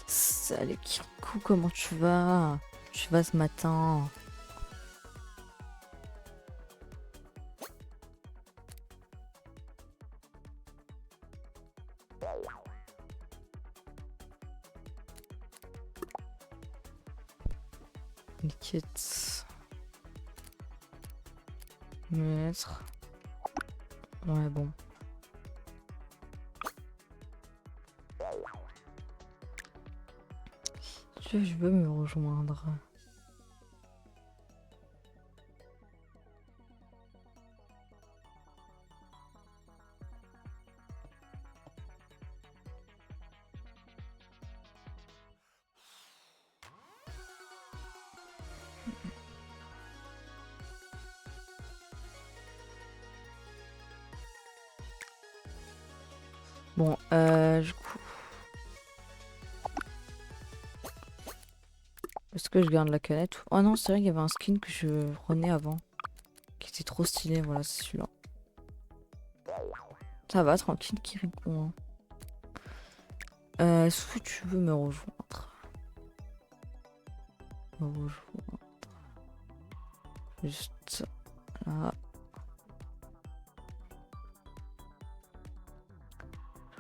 Salut Kirikou, comment tu vas? Tu vas ce matin? Liquide. Mettre. Ouais, bon. Je veux me rejoindre. Bon, du coup... Est-ce que je garde la canette? Oh non, c'est vrai qu'il y avait un skin que je prenais avant. Qui était trop stylé, voilà, c'est celui-là. Ça va, tranquille, Kirikou. Hein. Est-ce que tu veux me rejoindre? Me rejoindre. Juste là.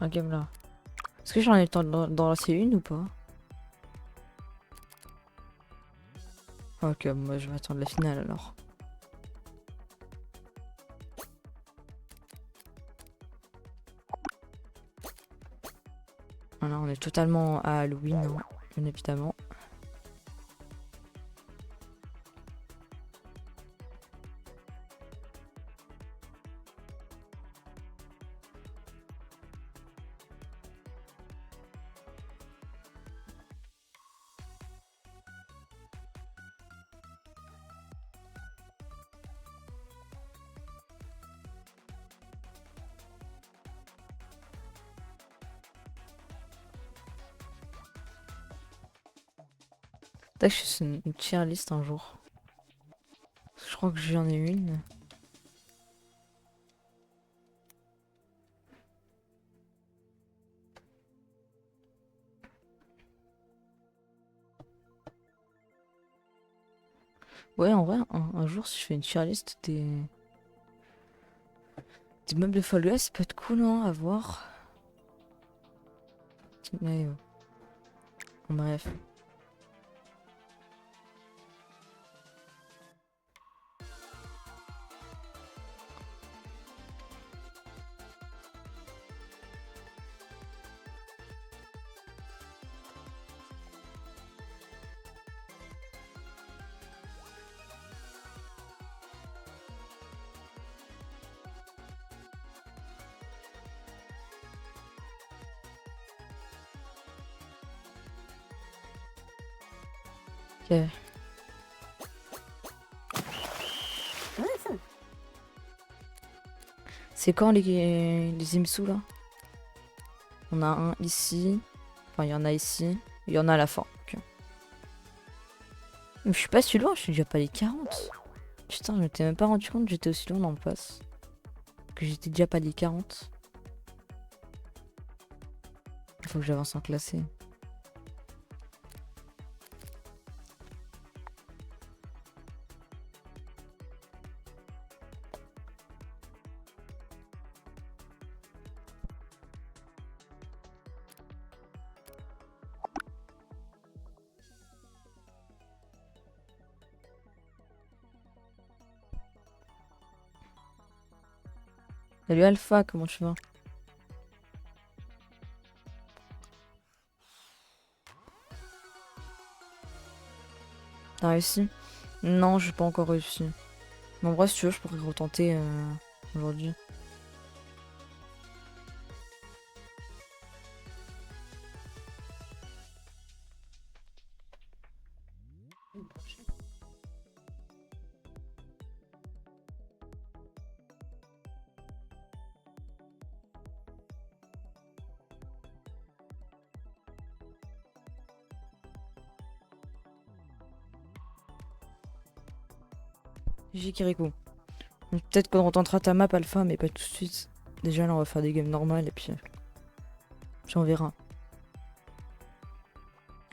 Un game là. Est-ce que j'en ai le temps d'en lancer une ou pas? Ok, moi je vais attendre la finale alors. Voilà, on est totalement à Halloween, hein, bien évidemment. Peut-être que je suis une tier list un jour. Je crois que j'en ai une. Ouais, en vrai, un jour, si je fais une tier list des meubles de Fall Guys, ça peut être cool, hein, à voir. Ouais, bref. Ok. C'est quand les Imsous là? On a un ici. Enfin, il y en a ici. Il y en a à la fin. Ok. Mais je suis pas si loin, je suis déjà pas les 40. Putain, je m'étais même pas rendu compte que j'étais aussi loin dans le pass. Que j'étais déjà pas les 40. Il faut que j'avance en classé. Salut Alpha, comment tu vas? T'as réussi? Non, j'ai pas encore réussi. Mais en vrai, si tu veux, je pourrais retenter aujourd'hui. J'ai Kirikou. Peut-être qu'on retentera ta map Alpha, mais pas tout de suite. Déjà, là, on va faire des games normales et puis on verra.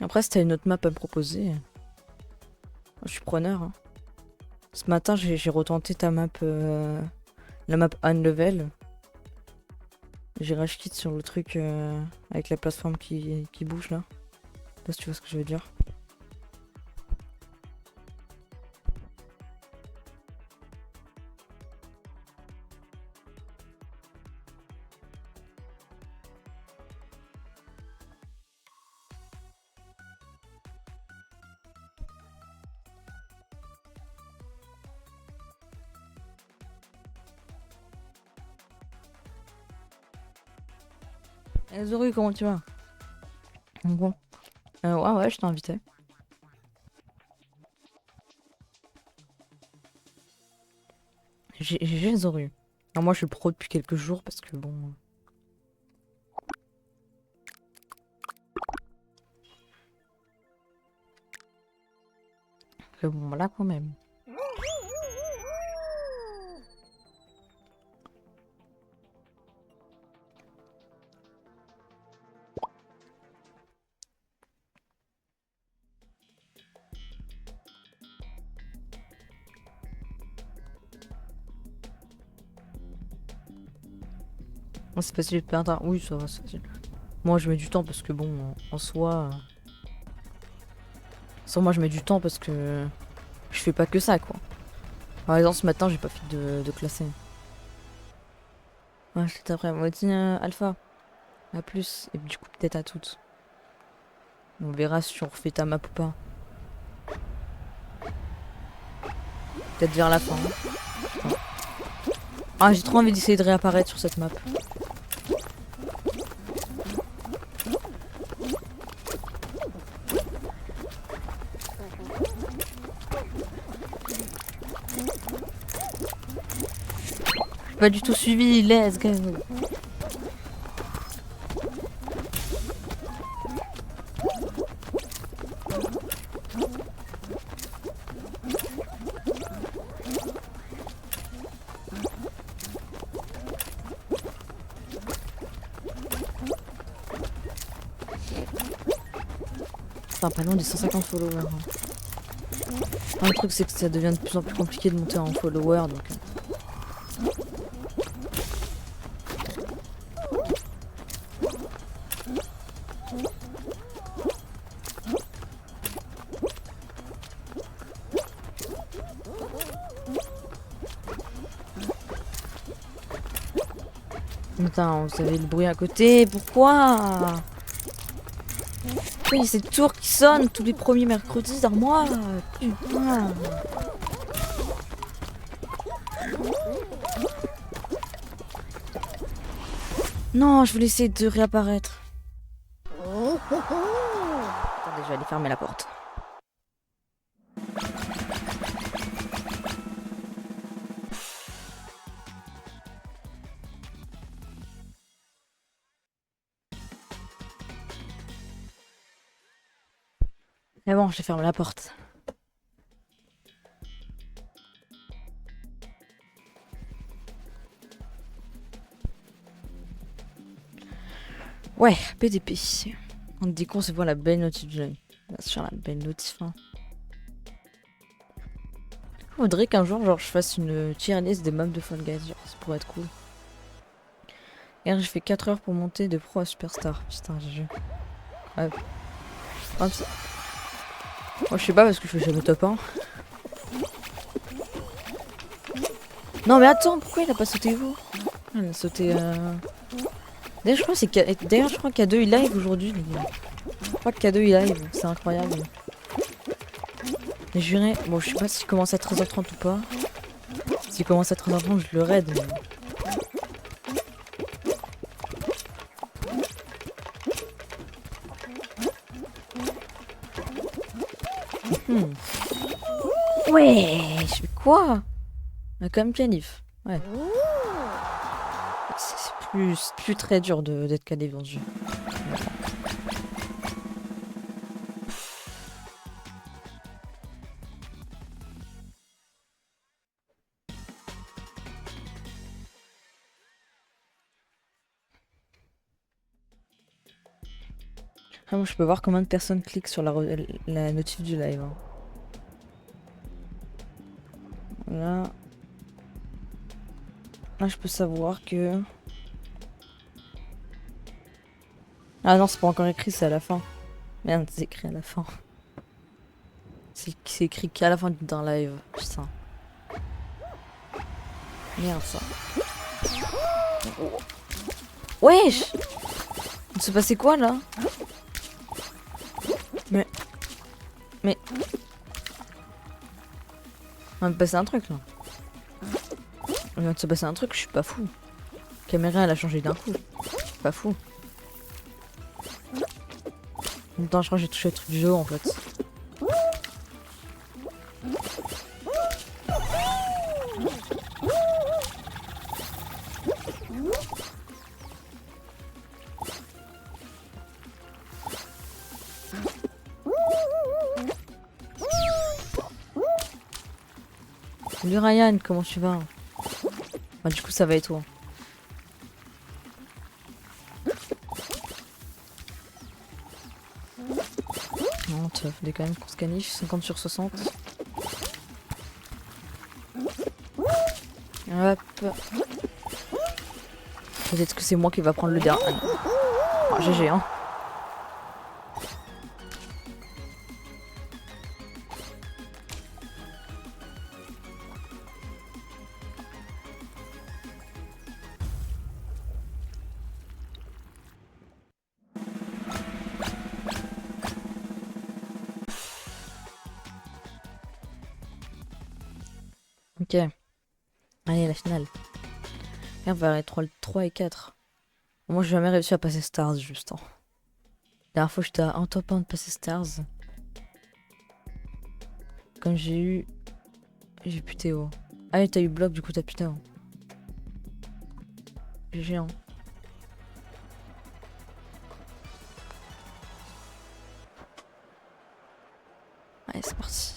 Après, si t'as une autre map à me proposer, je suis preneur. Hein. Ce matin, j'ai retenté ta map, la map Unlevel. J'ai rage quit sur le truc avec la plateforme qui bouge là. Je sais pas si tu vois ce que je veux dire. Zoru, comment tu vas? Bon. Ouais, je t'ai invité. J'ai Zoru. Alors moi, je suis pro depuis quelques jours parce que bon. Que bon, voilà quand même. Moi, c'est facile de perdre. Oui, ça va, c'est facile. Moi, je mets du temps parce que bon, en soi. Sans moi, je mets du temps parce que je fais pas que ça, quoi. Par exemple, ce matin, j'ai pas fait de classer. Ouais, je après. Moi, dit Alpha. À plus. Et du coup, peut-être à toutes. On verra si on refait ta map ou pas. Peut-être vers la fin. Hein. Ah, j'ai trop envie d'essayer de réapparaître sur cette map. Pas du tout suivi, let's go. Enfin, pas loin des 150 followers. Hein. Le truc, c'est que ça devient de plus en plus compliqué de monter en followers, donc... Putain, vous avez le bruit à côté, pourquoi? Oui, cette tour qui sonne tous les premiers mercredis dans moi. Putain. Non, je voulais essayer de réapparaître. Attendez, je vais aller fermer la porte. Mais bon, je ferme la porte. Ouais, PDP. On dit qu'on se voit la belle notif de l'œil. Bien sûr, la belle notif. Hein. Je voudrais qu'un jour, genre, je fasse une tier list des maps de Fall Guys. Genre, ça pourrait être cool. Hier, j'ai fait 4 heures pour monter de pro à superstar. Putain, j'ai joué. Ouais. Comme ça. Moi, je sais pas parce que je fais jamais top 1. Non, mais attends, pourquoi il a pas sauté vous? Il a sauté. D'ailleurs, je crois qu'il y a 2 il live aujourd'hui, les gars. Je crois qu'il y a 2 il live, c'est incroyable. Mais juré, bon, je sais pas s'il commence à 13h30 ou pas. S'il commence à 13h30, je le raid. Mais... Ouais, je fais quoi? On a quand même qualif. Ouais. C'est plus très dur d'être qualif dans ce jeu. Après, moi, je peux voir combien de personnes cliquent sur la notif du live. Hein. Là... Là, je peux savoir que... Ah non, c'est pas encore écrit, c'est à la fin. Merde, c'est écrit à la fin. C'est écrit qu'à la fin d'un live. Putain. Merde, ça. Wesh! Il se passait quoi, là? Mais... On va me passer un truc, là. Il vient de se passer un truc, je suis pas fou. La caméra, elle a changé d'un coup. Je suis pas fou. En même temps, je crois que j'ai touché le truc du jeu, en fait. Salut Ryan, comment tu vas? Bah, du coup, ça va et toi? Non, tu as quand même qu'on se caniffe, 50 sur 60. Hop. Peut-être que c'est moi qui va prendre le dernier. Oh, GG, hein. Ok. Allez, la finale. Et on va être 3 et 4. Moi, j'ai jamais réussi à passer Stars, juste. Hein. La dernière fois, j'étais à un top 1 de passer Stars. Comme j'ai eu... J'ai pu Théo. Ah oui, t'as eu bloc, du coup, t'as pu Théo. GG, hein. Allez, c'est parti.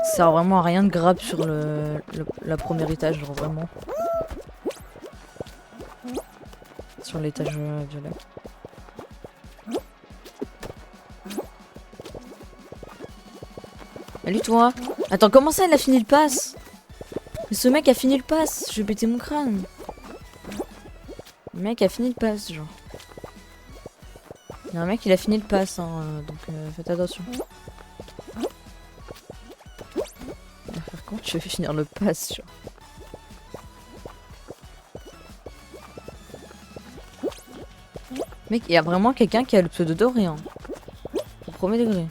Ça sert vraiment à rien de grab sur la première étage, genre vraiment. Sur l'étage violet. Salut toi. Attends, comment ça il a fini le pass? Mais ce mec a fini le pass, je vais péter mon crâne. Le mec a fini le pass, genre. Il y a un mec il a fini le pass, hein, donc faites attention. Quand tu veux finir le pass, genre. Mec, il y a vraiment quelqu'un qui a le pseudo doré, hein. Au premier degré.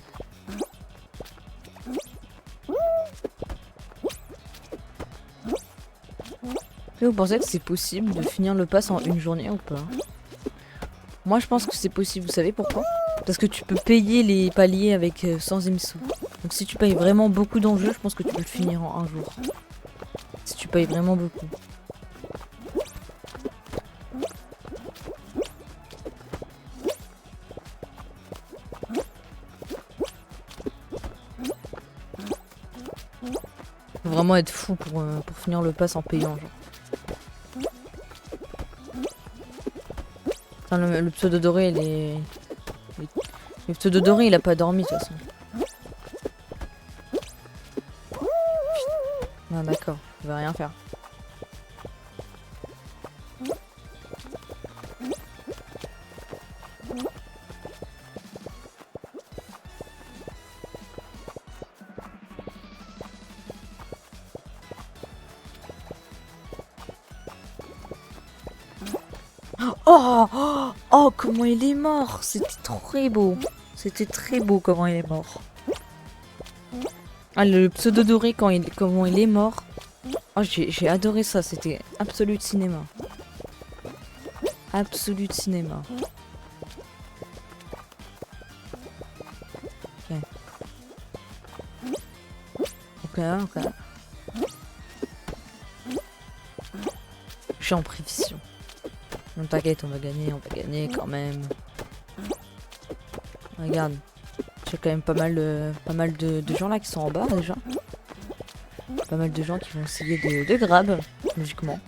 Et vous pensez que c'est possible de finir le pass en une journée ou pas? Moi je pense que c'est possible, vous savez pourquoi? Parce que tu peux payer les paliers avec 100 Imsou. Donc si tu payes vraiment beaucoup dans le jeu, je pense que tu peux le finir en un jour. Si tu payes vraiment beaucoup. Faut vraiment être fou pour finir le pass en payant, genre. Enfin, le pseudo doré, il est... Le pseudo doré, il a pas dormi, de toute façon. Ah d'accord, il va rien faire. Oh, oh, oh, comment il est mort! C'était très beau. C'était très beau comment il est mort. Ah, le pseudo doré comment il est mort. Oh, j'ai adoré ça. C'était absolu de cinéma. Absolu de cinéma. Ok. Ok. Je suis en prévision. Non, t'inquiète, on va gagner quand même. Regarde, j'ai quand même pas mal de gens là qui sont en bas déjà. pas mal de gens qui vont essayer de grab, logiquement.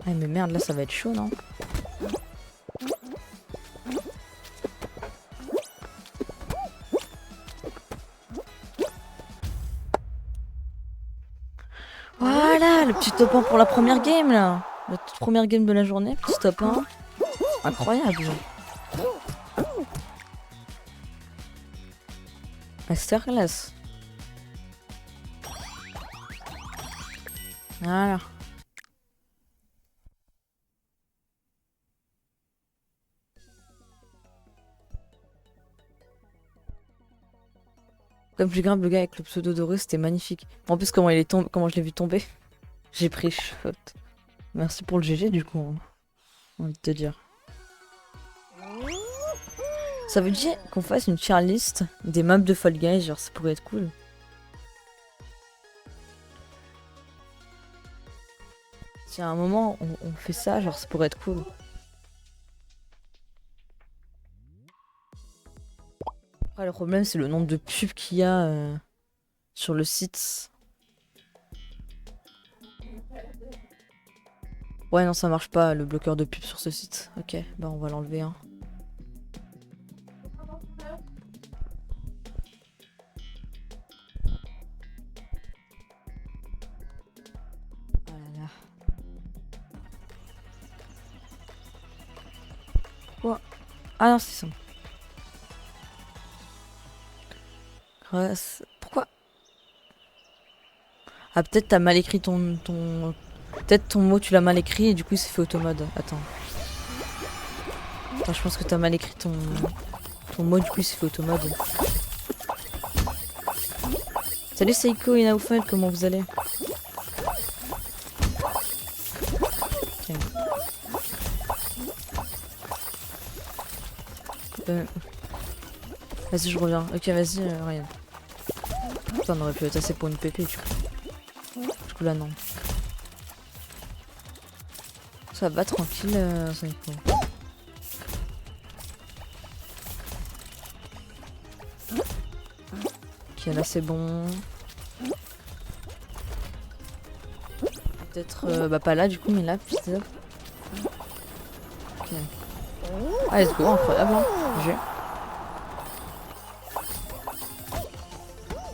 Ah mais merde, là ça va être chaud, non? Voilà, le petit top 1 pour la première game là. La toute première game de la journée, petit top 1. Incroyable. Masterclass. Voilà. Comme plus grave, le gars avec le pseudo doré, c'était magnifique. En plus, comment il est tombé, comment je l'ai vu tomber, j'ai pris shot. Merci pour le GG du coup, hein. J'ai envie de te dire. Ça veut dire qu'on fasse une tier list des maps de Fall Guys, genre ça pourrait être cool. Si à un moment on fait ça, genre ça pourrait être cool. Après, le problème c'est le nombre de pubs qu'il y a sur le site. Ouais non ça marche pas le bloqueur de pub sur ce site. Ok, bah on va l'enlever hein. Voilà. Quoi? Ah non c'est ça. Pourquoi? Ah peut-être t'as mal écrit ton... Peut-être ton mot tu l'as mal écrit et du coup il s'est fait automode. Attends. Attends, je pense que t'as mal écrit ton mot, du coup il s'est fait automode. Salut Seiko et Naoufel, comment vous allez? Okay. Vas-y je reviens. Ok vas-y rien. Putain on aurait pu être assez pour une pépé du coup. Du coup là non. Ça va tranquille Seiko. Ok là c'est bon. Peut-être bah pas là du coup mais là putain. Ok. Ah let's go, incroyable hein. J'ai.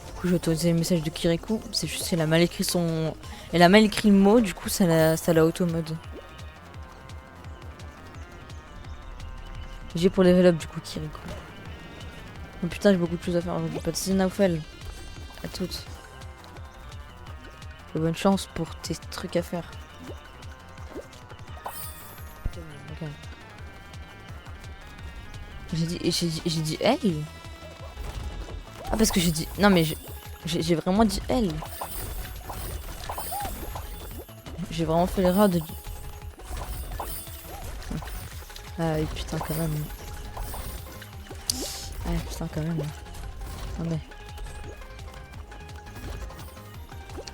Du coup j'ai autorisé le message de Kirikou. C'est juste qu'elle a mal écrit son. Elle a mal écrit le mot, du coup ça l'a auto-mode. J'ai pour level up du coup Kirikou. Oh putain j'ai beaucoup de choses à faire aujourd'hui. Pas de Naufel. À toutes. Et bonne chance pour tes trucs à faire. Okay. J'ai dit elle. Ah parce que j'ai dit... Non mais j'ai vraiment dit elle. J'ai vraiment fait l'erreur de... Ah oui putain quand même. Ah putain quand même. Non mais...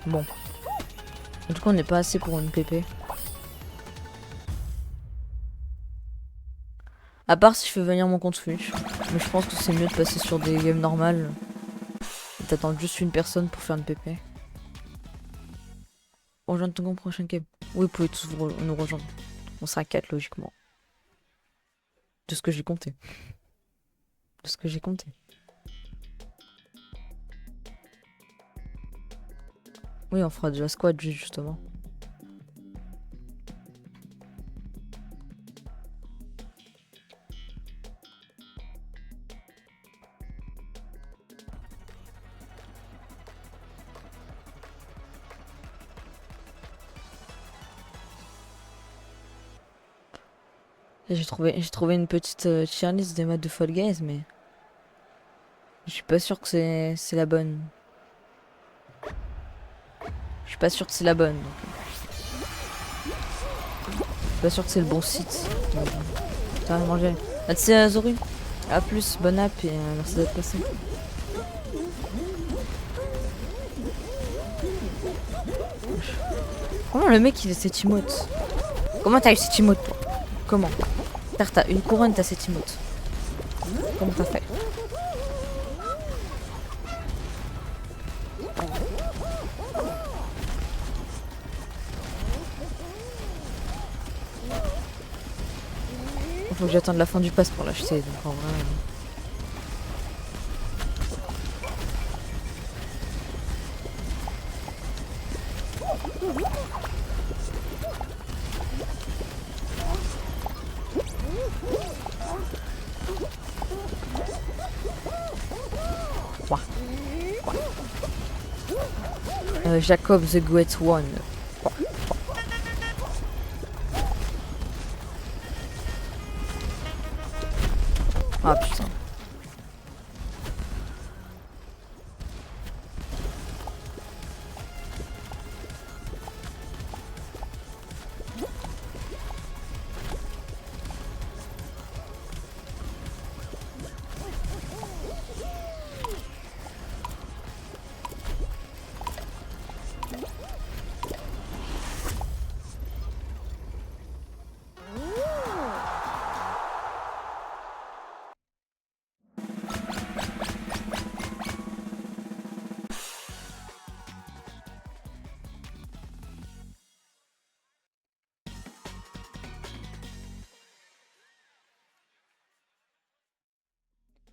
Bon. En tout cas on n'est pas assez pour une PP. À part si je fais venir mon compte Switch. Mais je pense que c'est mieux de passer sur des games normales. Et t'attends juste une personne pour faire une PP. Rejoindre ton compte prochain game. Oui, vous pouvez tous nous rejoindre. On sera 4 logiquement. De ce que j'ai compté. De ce que j'ai compté. Oui, on fera déjà squad justement. J'ai trouvé une petite tier list des maths de Fall Guys, mais je suis pas sûr que c'est la bonne. Je suis pas sûr que c'est la bonne. Donc. Je suis pas sûr que c'est le bon site. T'as mangé. Merci Zori. A plus, bonne app et merci d'être passé. Comment le mec il a cette emote? Comment t'as eu cette emote toi? Comment? Frère, t'as une couronne, t'as 7 emotes. Comment t'as fait? Faut que j'attende la fin du pass pour l'acheter, donc en vrai... Jacob the Great One. Ah putain.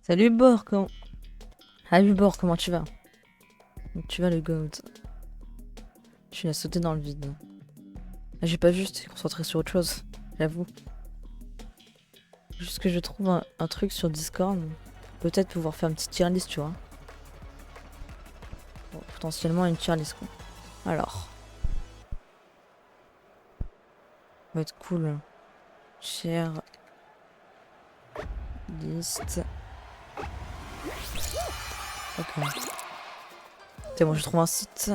Salut Bord, comment... Salut Bord, comment tu vas? Tu vas le goat. Tu l'as sauté dans le vide. Ah, j'ai pas juste concentré sur autre chose, j'avoue. Juste que je trouve un truc sur Discord. Peut-être pouvoir faire une petite tier list, tu vois. Bon, potentiellement une tier list quoi. Alors. Ça va être cool. Tier list. Ok. C'est bon, je trouve un site.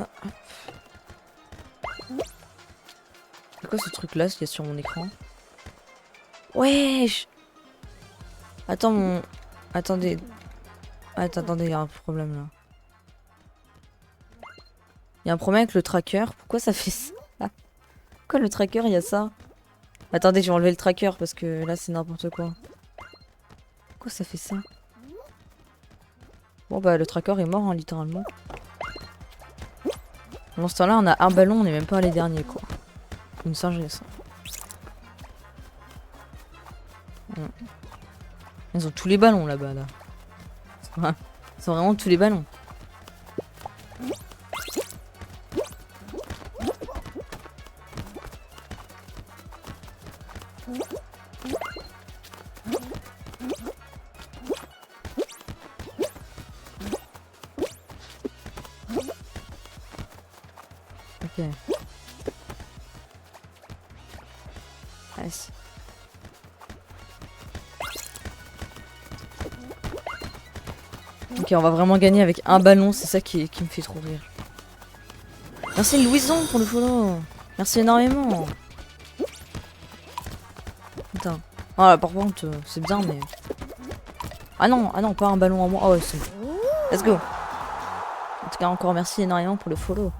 C'est quoi ce truc là qu'il y a sur mon écran? Wesh! Attends mon... Attendez. Attendez, il y a un problème là. Il y a un problème avec le tracker. Pourquoi ça fait ça? Pourquoi le tracker il y a ça? Attendez, je vais enlever le tracker parce que là c'est n'importe quoi. Pourquoi ça fait ça? Bon bah le tracker est mort hein, littéralement. Dans ce temps-là on a un ballon, on n'est même pas les derniers quoi. Une singerie ça. Ils ont tous les ballons là-bas là. Ils ont vraiment tous les ballons. Ok. Nice. Ok, on va vraiment gagner avec un ballon, c'est ça qui me fait trop rire. Merci Louison pour le follow. Merci énormément. Putain. Ah, par contre, c'est bien, mais... Ah non, pas un ballon à moi. Ah ouais, c'est bon. Let's go. En tout cas, encore merci énormément pour le follow.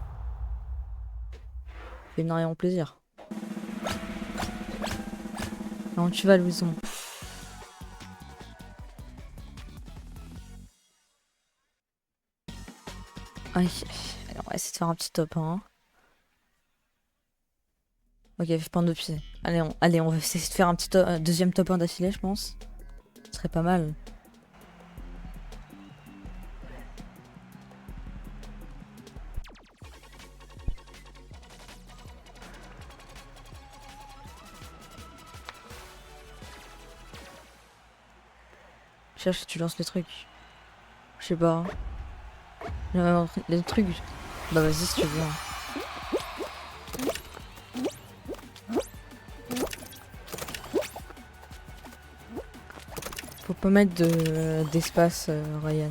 Ça fait énormément plaisir. Comment tu vas, Louison? Aïe. Alors, on va essayer de faire un petit top 1. Ok, fais pas de pied. Allez, on va essayer de faire un petit deuxième top 1 d'affilée, je pense. Ce serait pas mal. Cherche si tu lances les trucs. Je sais pas. Les trucs. Bah vas-y si tu veux. Faut pas mettre d'espace, Ryan.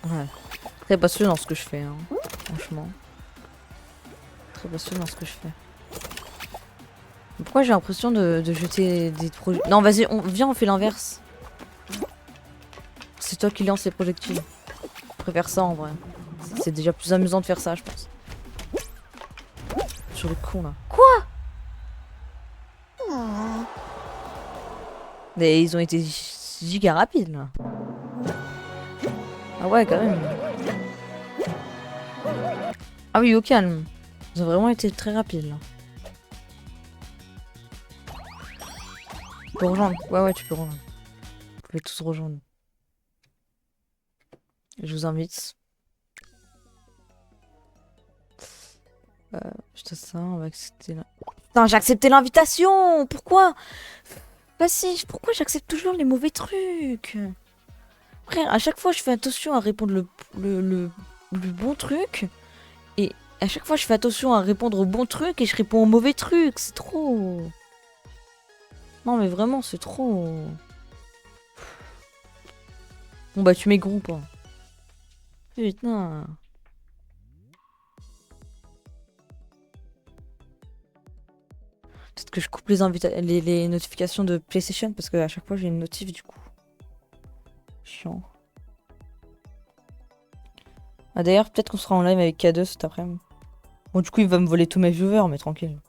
Ouais. Très passionnant ce que je fais, hein. Franchement. Très passionnant ce que je fais. Pourquoi j'ai l'impression de jeter des projets... Non, vas-y, viens, on fait l'inverse. C'est toi qui lance les projectiles. Je préfère ça en vrai. C'est déjà plus amusant de faire ça, je pense. sur le con là. Quoi? Mais ils ont été giga rapides là. Ah ouais, quand même. Ah oui, au calme. Ils ont vraiment été très rapides là. Tu peux rejoindre. Ouais, tu peux rejoindre. Vous pouvez tous rejoindre. Je vous invite. Je te ça, on va accepter là. Putain, j'ai accepté l'invitation. Pourquoi? Bah si, pourquoi j'accepte toujours les mauvais trucs? Frère, à chaque fois je fais attention à répondre le bon truc. Et à chaque fois je fais attention à répondre au bon truc et je réponds au mauvais truc. C'est trop. Non mais vraiment, c'est trop. Bon bah tu mets groupe. Hein. Putain. Peut-être que je coupe les notifications de PlayStation parce qu'à chaque fois j'ai une notif du coup. Chiant. Ah d'ailleurs, peut-être qu'on sera en live avec K2 cet après-midi. Bon, du coup, il va me voler tous mes viewers, mais tranquille.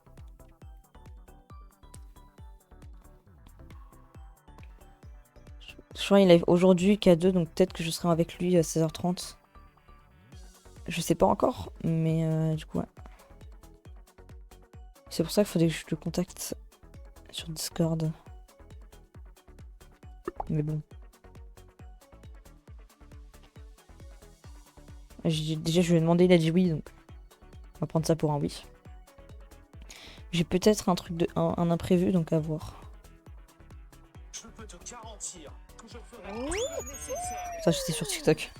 Je crois qu'il live aujourd'hui K2, donc peut-être que je serai avec lui à 16h30. Je sais pas encore, mais du coup, ouais. C'est pour ça qu'il faudrait que je le contacte sur Discord. Mais bon. Déjà, je lui ai demandé, il a dit oui, donc on va prendre ça pour un oui. J'ai peut-être un truc un imprévu, donc à voir. Je peux te garantir que je ferai tout le nécessaire. Ça, j'étais sur TikTok.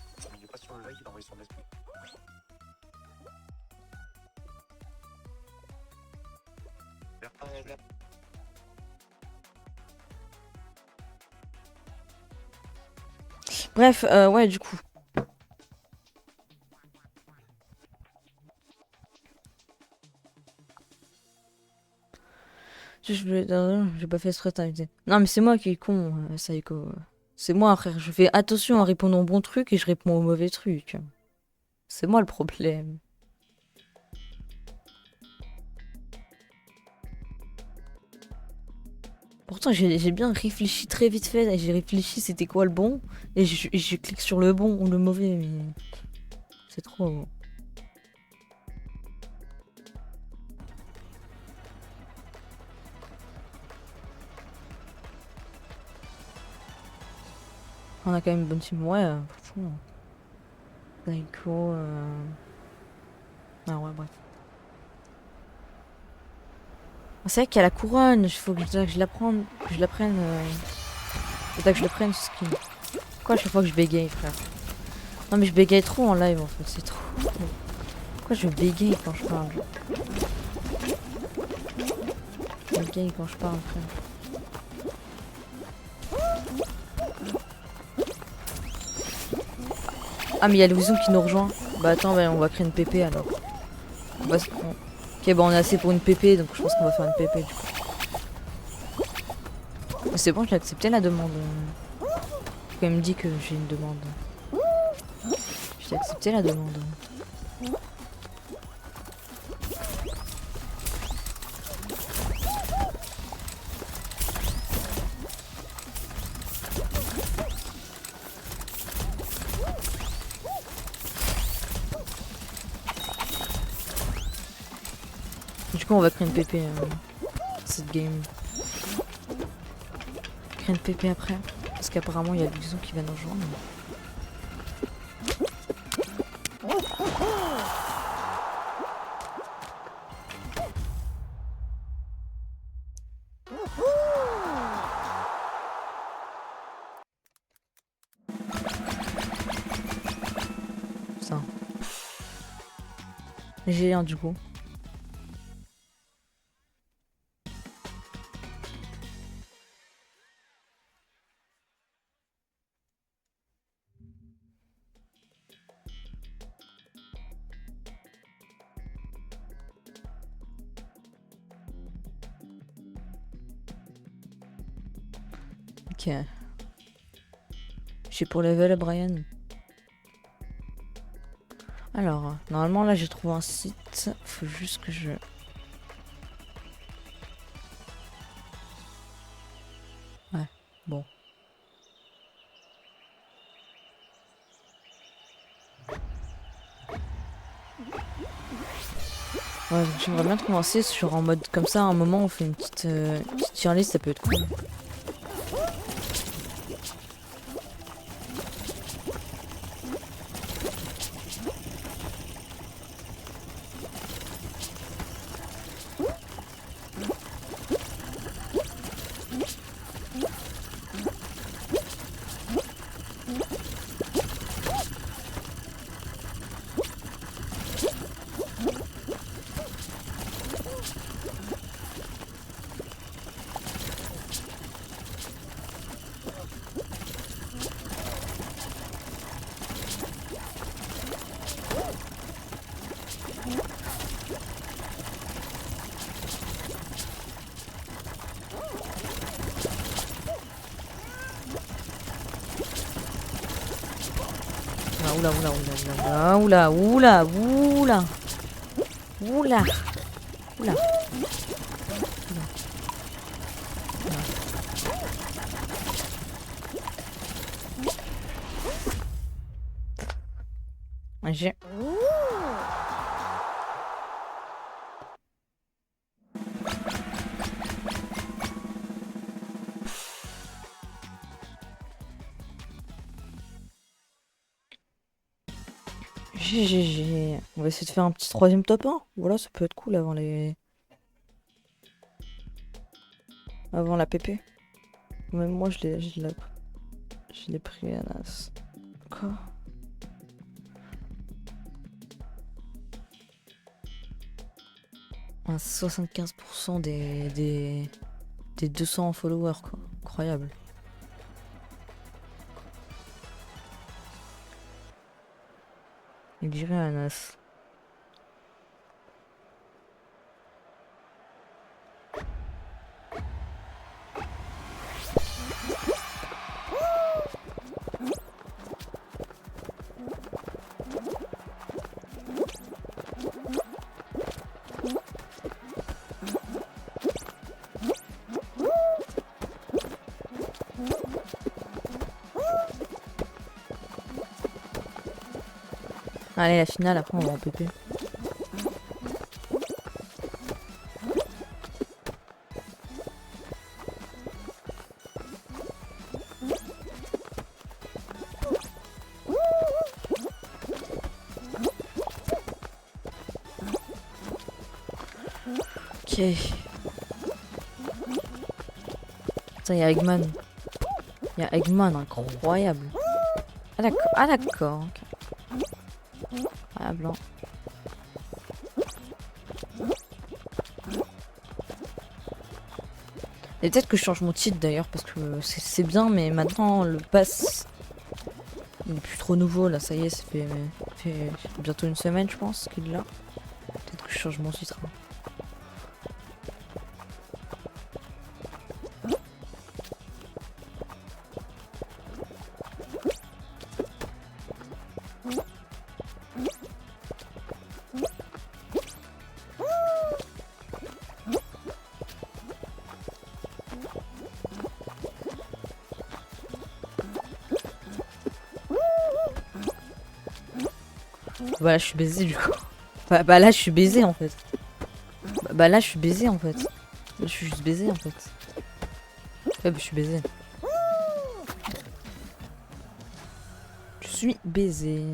Bref, ouais, du coup. J'ai pas fait exprès de t'inviter. Non, mais c'est moi qui est con, Saïko. C'est moi, frère. Je fais attention à répondre aux bons trucs et je réponds aux mauvais trucs. C'est moi le problème. Pourtant, j'ai bien réfléchi très vite fait. J'ai réfléchi c'était quoi le bon. Et je clique sur le bon ou le mauvais. Mais c'est trop. On a quand même une bonne team. Ouais, franchement. Saïko. Ah ouais, bref. C'est vrai qu'il y a la couronne. Il faut que je la prenne. Que je la prenne. Faut que je le prenne ce skin. Pourquoi à chaque fois que je bégaye, frère? Non mais je bégaye trop en live en fait, c'est trop. Pourquoi je bégaye quand je parle? Je bégaye quand je parle, frère. Ah mais il y a Louison qui nous rejoint. Bah attends, bah, on va créer une PP alors. Ok, bah on est assez pour une PP, donc je pense qu'on va faire une PP du coup. C'est bon, j'ai accepté la demande. Quand il me dit que j'ai une demande. J'ai accepté la demande. Du coup, on va créer une PP cette game. Créer une PP après. Parce qu'apparemment, il y a Louison qui va nous rejoindre. Ça. J'ai un du coup. Ok. J'ai pour level Brian. Alors, normalement là j'ai trouvé un site. Faut juste que je Bon. Ouais, j'aimerais bien commencer sur en mode comme ça, à un moment on fait une petite tier list, ça peut être cool. Oula, oula, oula, oula, oula, oula, oula, oula, oula. J'ai... GG. On va essayer de faire un petit troisième top 1. Voilà, ça peut être cool avant les... Avant la PP. Même moi, je l'ai pris à l'as. Quoi? Un 75% des 200 followers, quoi. Incroyable. Il dirait Anas. Allez, la finale, après on va en PP. Ok. Putain, il y a Eggman. Il y a Eggman, incroyable. Ah d'accord, ah d'accord. Okay. Ah blanc. Et peut-être que je change mon titre d'ailleurs parce que c'est bien, mais maintenant le pass il est plus trop nouveau là. Ça y est, ça fait bientôt une semaine, je pense qu'il est là. Peut-être que je change mon titre. Bah là je suis baisé du coup. Bah là je suis baisé en fait. Bah là je suis baisé en fait. Là, je suis juste baisé en fait. Ouais bah je suis baisé. Je suis baisé.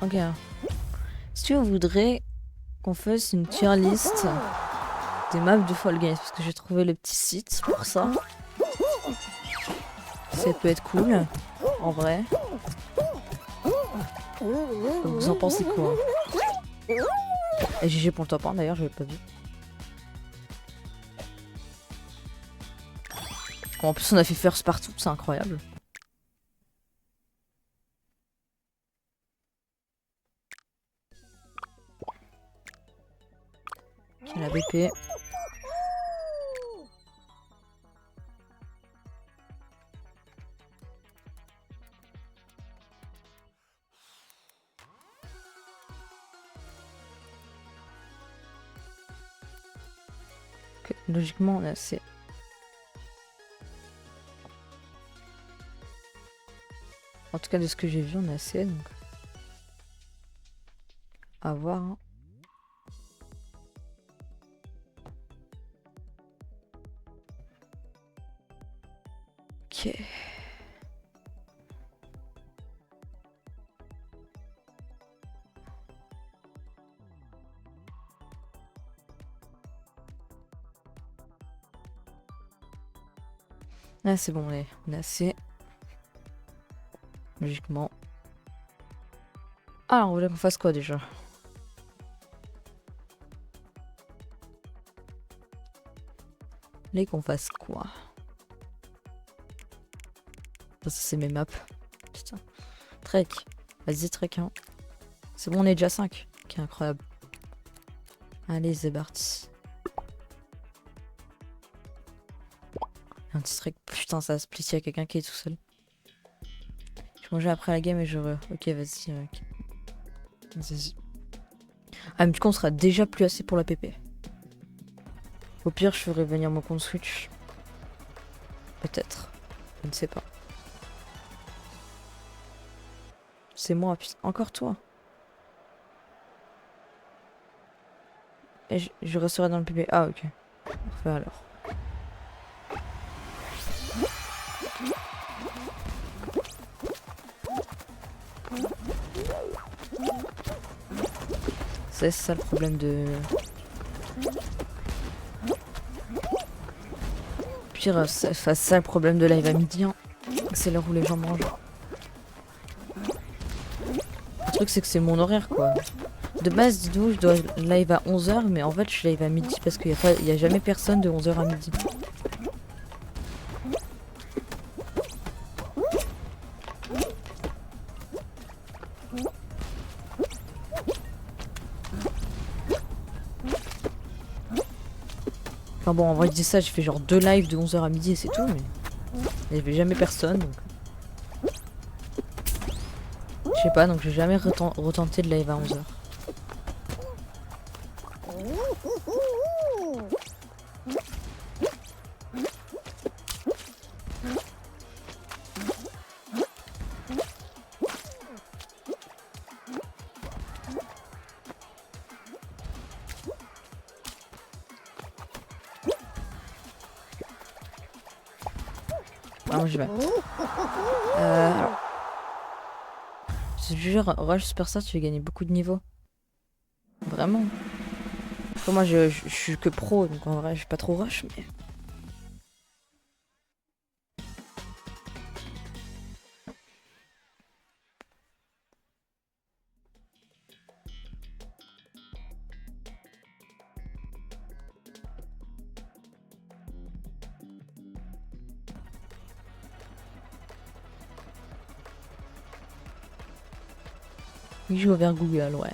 Ok. Est-ce que vous voudrez qu'on fasse une tier list des maps de Fall Guys? Parce que j'ai trouvé le petit site pour ça. Ça peut être cool, en vrai. Vous en pensez quoi? Et GG pour le top 1 d'ailleurs, j'avais pas vu. En plus on a fait first partout, c'est incroyable. Ok, la BP. Logiquement, on est assez. En tout cas, de ce que j'ai vu, on est assez. Donc. À voir. Hein. Ok. Ah, c'est bon, on est assez. Logiquement. Alors, on voulait qu'on fasse quoi déjà? Là, qu'on fasse quoi? Ça, c'est mes maps. Putain. Trek. Vas-y, Trek. Hein. C'est bon, on est déjà 5. Ok, incroyable. Allez, c'est parti. Un petit Trek. Putain, ça va split, il y a quelqu'un qui est tout seul. Je mangeais après la game et je... Ok, vas-y. Okay. Vas-y. Ah, mais du coup, on sera déjà plus assez pour la PP. Au pire, je ferai venir mon compte Switch. Peut-être. Je ne sais pas. C'est moi, putain. Encore toi. Et je resterai dans le PP. Ah, ok. Parfait alors. C'est ça le problème de... Pire, c'est ça le problème de live à midi. Hein. C'est l'heure où les gens mangent. Le truc, c'est que c'est mon horaire, quoi. De base, dis-nous, je dois live à 11h, mais en fait, je live à midi parce qu'il n'y a jamais personne de 11h à midi. Enfin bon, en vrai, je dis ça, j'ai fait genre 2 lives de 11h à midi et c'est tout, mais il n'y avait jamais personne, donc... Je sais pas, donc j'ai jamais retenté de live à 11h. Ah, moi j'y vais. Alors... Je te jure, Rush Superstar, tu vas gagner beaucoup de niveaux. Vraiment. Enfin, moi je suis que pro, donc en vrai je suis pas trop rush, mais... Il joue vers Google, ouais.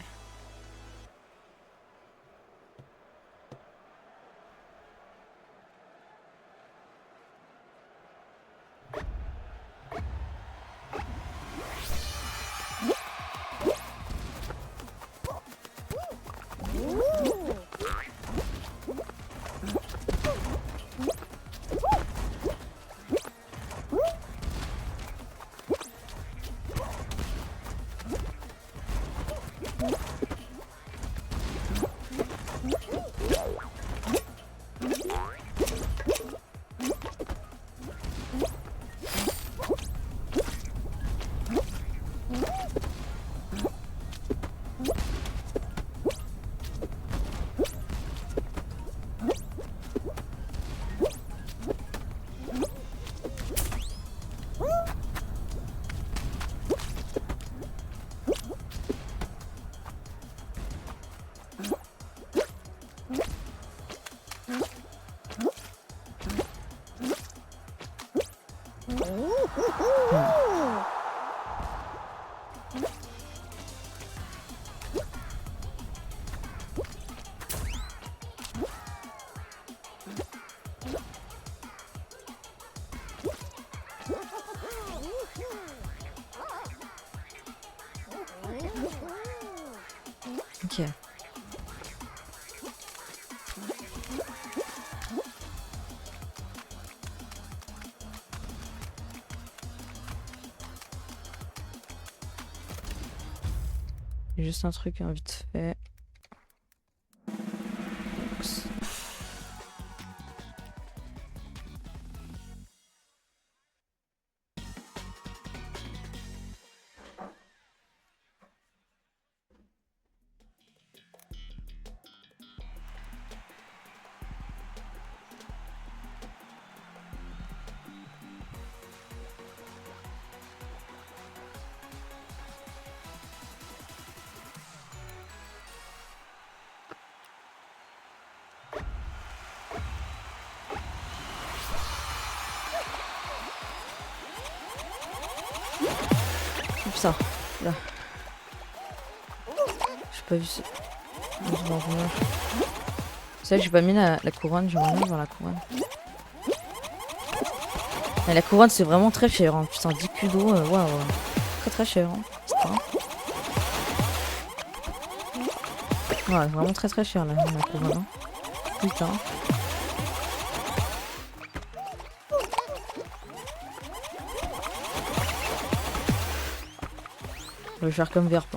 Ok. Juste un truc hein, vite fait. Ça, là. J'ai pas vu ça. C'est vrai que j'ai pas mis la couronne, j'aimerais bien voir la couronne. Mais la couronne c'est vraiment très cher, hein. Putain 10 kudos, waouh. Très très cher, hein. Ouais, vraiment très très cher la couronne. Hein. Putain. Je vais faire comme Verp.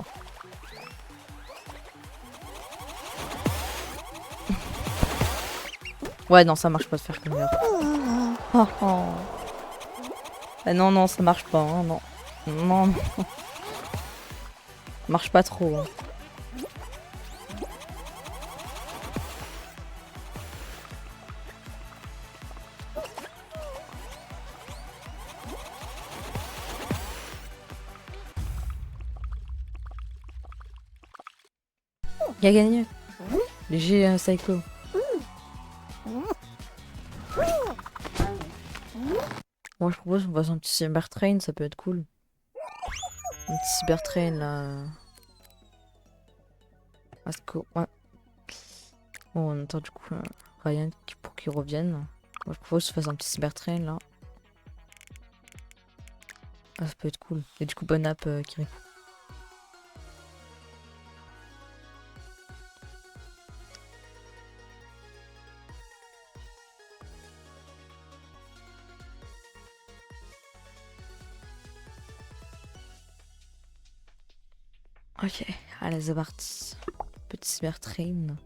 Ouais, non, ça marche pas de faire comme Verp. Oh, oh. Non, non, ça marche pas. Hein, non. Non, non. Marche pas trop. Hein. Il a gagné. Léger Psycho. Moi je propose qu'on fasse un petit cybertrain, ça peut être cool. Un petit cybertrain là. Ouais. Bon, on attend du coup Ryan pour qu'il revienne. Moi je propose qu'on fasse un petit cybertrain là. Ah, ça peut être cool. Et du coup bonne app Kirikou. Ok, allez c'est parti. Petit cybertrain.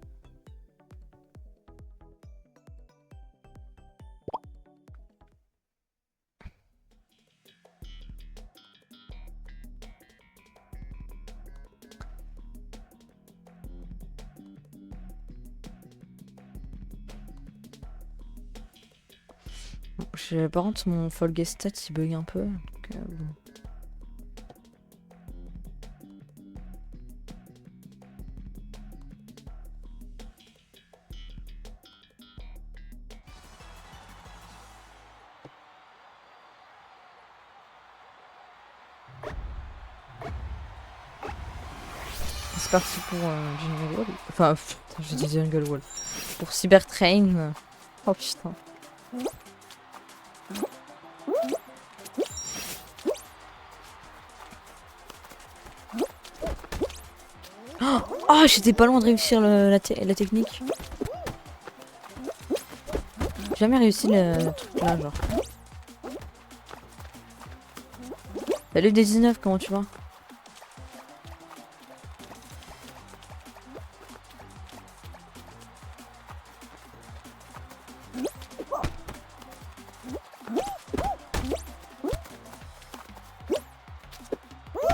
Par contre mon Fall Guest Stat il bug un peu. Donc, bon. C'est parti pour Jungle Wall. Enfin, putain, j'ai dit Jungle Wall. Pour Cybertrain. Oh putain. Oh, j'étais pas loin de réussir la technique. J'ai jamais réussi le truc là, genre. Salut des 19, comment tu vas?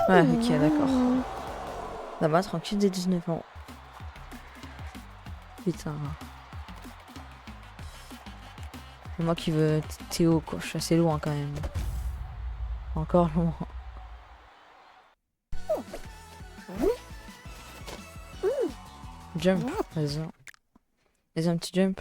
Ouais, ok, d'accord. Ça va, tranquille, des 19 ans. Putain. C'est moi qui veux Théo, quoi. Je suis assez loin quand même. Encore loin. Jump, vas-y. Vas-y, un petit jump.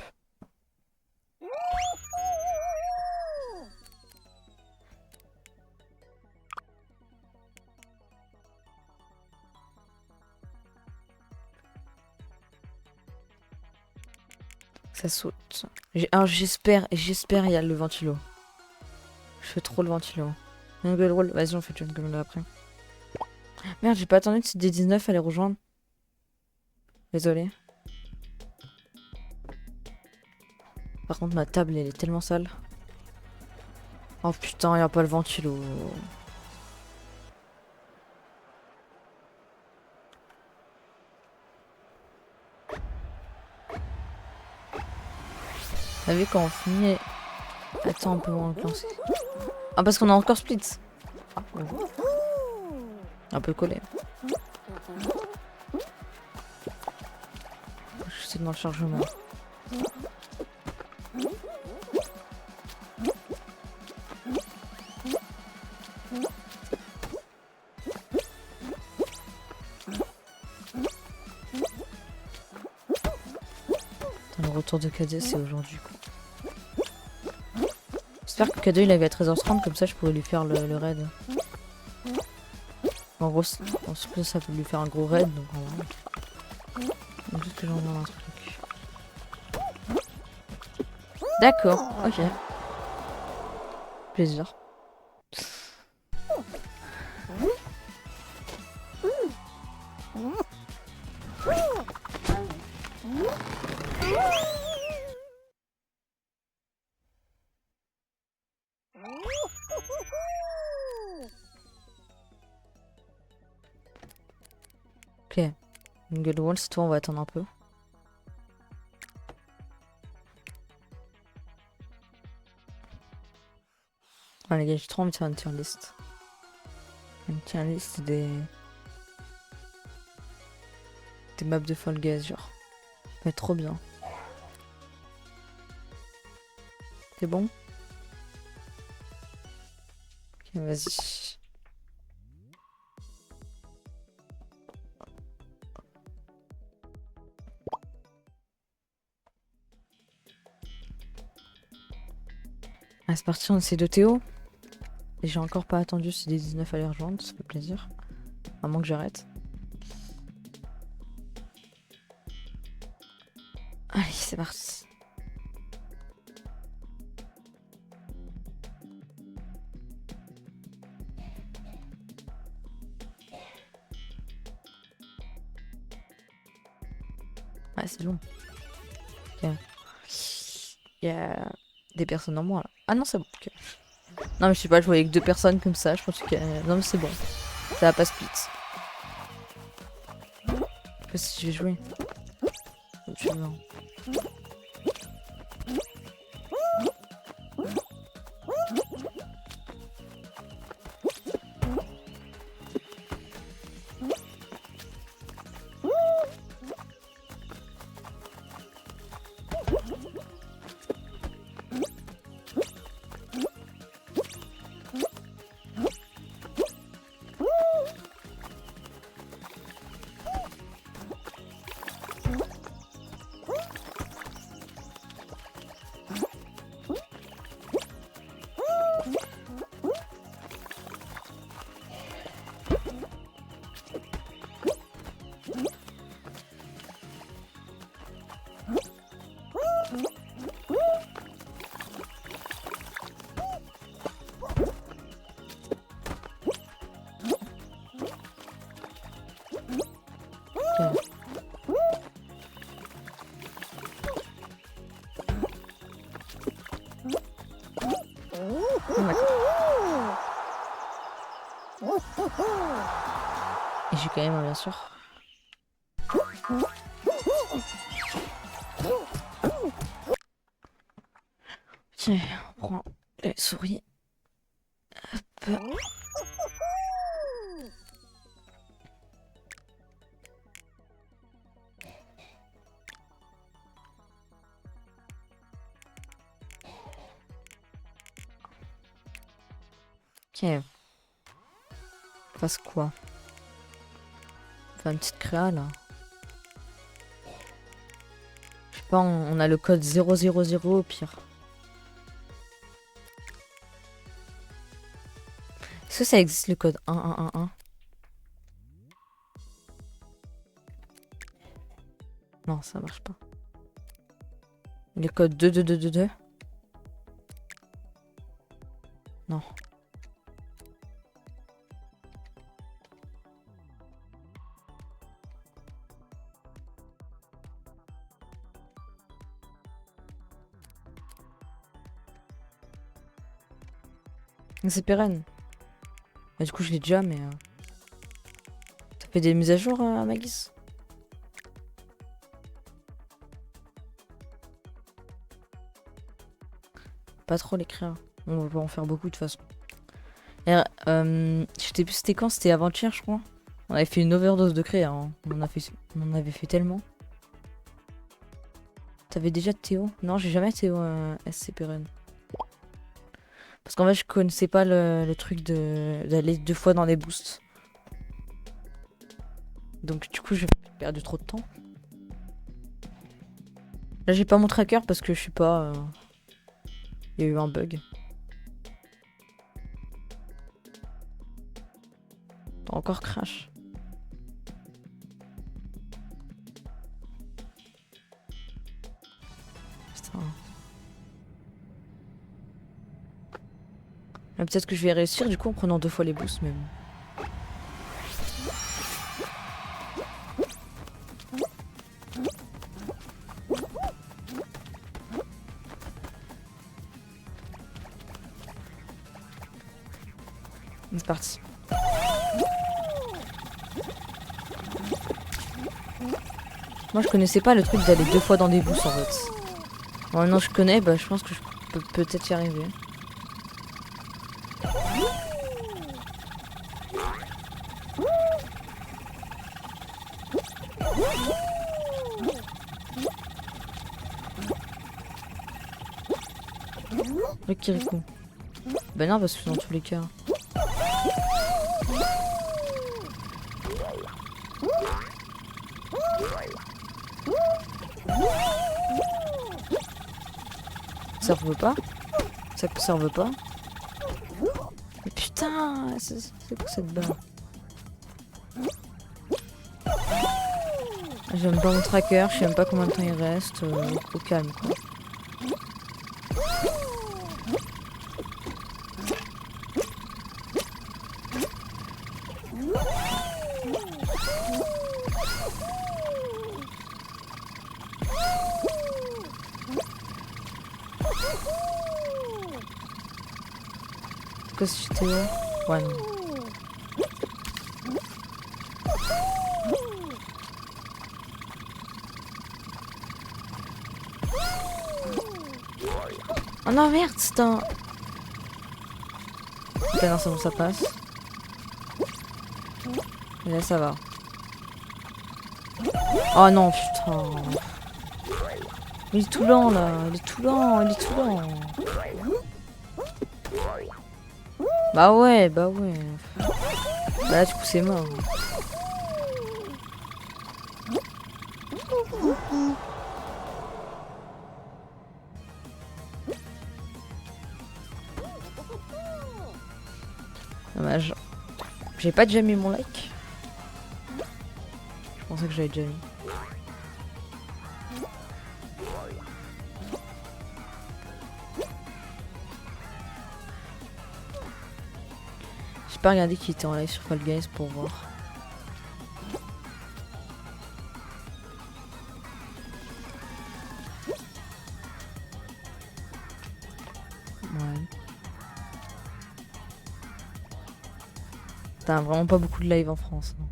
Ça saute. Alors j'espère il y a le ventilo. Je fais trop le ventilo. Jungle Roll, vas-y on fait Jungle Roll après. Merde, j'ai pas attendu que c'est des 19 à les rejoindre. Désolé. Par contre ma table elle est tellement sale. Oh putain, y a pas le ventilo. savez quand on finit... Attends, on peut voir le lancer. Ah, parce qu'on a encore split. Ah, ouais. Un peu collé. Je suis dans le chargement. Le retour de K2 c'est aujourd'hui quoi. J'espère que K2 il avait à 13h30 comme ça je pourrais lui faire le raid. En gros ça peut lui faire un gros raid donc en vrai. Donc juste que j'envoie un truc. D'accord, ok. Plaisir. Ok. Good Wall, c'est toi, on va attendre un peu. Ah les gars, j'ai trop envie de faire une tier list. Une tier list des maps de Fall Guys, genre. Ça va être trop bien. C'est bon? Ok, vas-y. Ah, c'est parti, on essaie de Théo. Et j'ai encore pas attendu si des 19 allaient rejoindre, ça fait plaisir. À moins que j'arrête. Allez, c'est parti. Ouais, c'est long. Ok. Il y a des personnes en moins là. Ah non, c'est bon. Okay. Non, mais je sais pas, je voyais que 2 personnes comme ça. Je pense que. Non, mais c'est bon. Ça va pas split. Je sais pas si je vais jouer. Je vais voir. Et j'ai quand même, bien sûr. Ok, on prend les souris. Hop. Ok. Fasse quoi? Faire une petite créa là. Je sais pas, on a le code 000 au pire. Est-ce que ça existe le code 1111? Non, ça marche pas. Le code 22222? Non. C'est pérenne. Bah, du coup, je l'ai déjà, mais... Ça fait des mises à jour à ma guise. pas trop l'écrire. On va pas en faire beaucoup de toute façon. Et, je sais plus c'était quand, c'était avant-hier je crois. On avait fait une overdose de créa, hein. On en avait fait tellement. T'avais déjà Théo? Non, j'ai jamais Théo SCP Run. Parce qu'en fait, je connaissais pas le truc d'aller 2 fois dans les boosts. Donc du coup, j'ai perdu trop de temps. Là, j'ai pas mon tracker parce que je sais pas... Il y a eu un bug. T'as encore crash. Putain. Peut-être que je vais réussir du coup en prenant 2 fois les boosts, mais bon. C'est parti. Moi je connaissais pas le truc d'aller 2 fois dans des boosts en fait. Bon, maintenant je connais, bah je pense que je peux peut-être y arriver. Le Kirikou. Bah non, parce que dans tous les cas. Ça veut pas? Ça veut pas? Mais putain, c'est quoi cette barre? J'aime pas mon tracker, je sais même pas combien de temps il reste. Au calme quoi. Quoi si j'étais là? Ouais non. Oh non merde, c'est un... Ok non c'est bon ça passe. Et là ça va. Oh non putain. Il est tout lent là, il est tout lent, il est tout lent. Bah ouais. Bah là du coup c'est mort. Dommage. J'ai pas déjà mis mon like. Je pensais que j'avais déjà mis. J'ai pas regardé qui était en live sur Fall Guys pour voir. Ouais. T'as vraiment pas beaucoup de live en France. Non.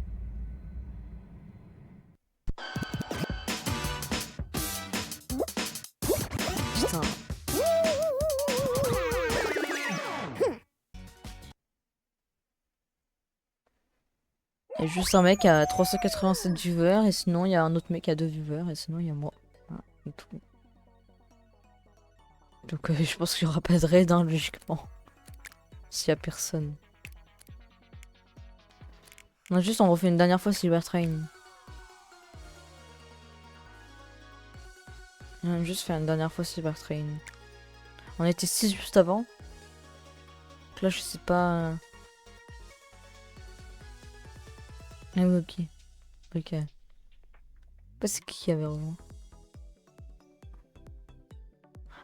Putain. Il y a juste un mec à 387 viewers et sinon il y a un autre mec à 2 viewers et sinon il y a moi. Voilà, et tout. Donc je pense qu'il y aura pas de raid hein, logiquement. S'il y a personne. Non, juste on refait une dernière fois Silver Train. On a juste fait une dernière fois Silver Train. On était 6 juste avant. Donc là je sais pas... Ah oui ok. Ok. Pas c'est qui avait rejoint.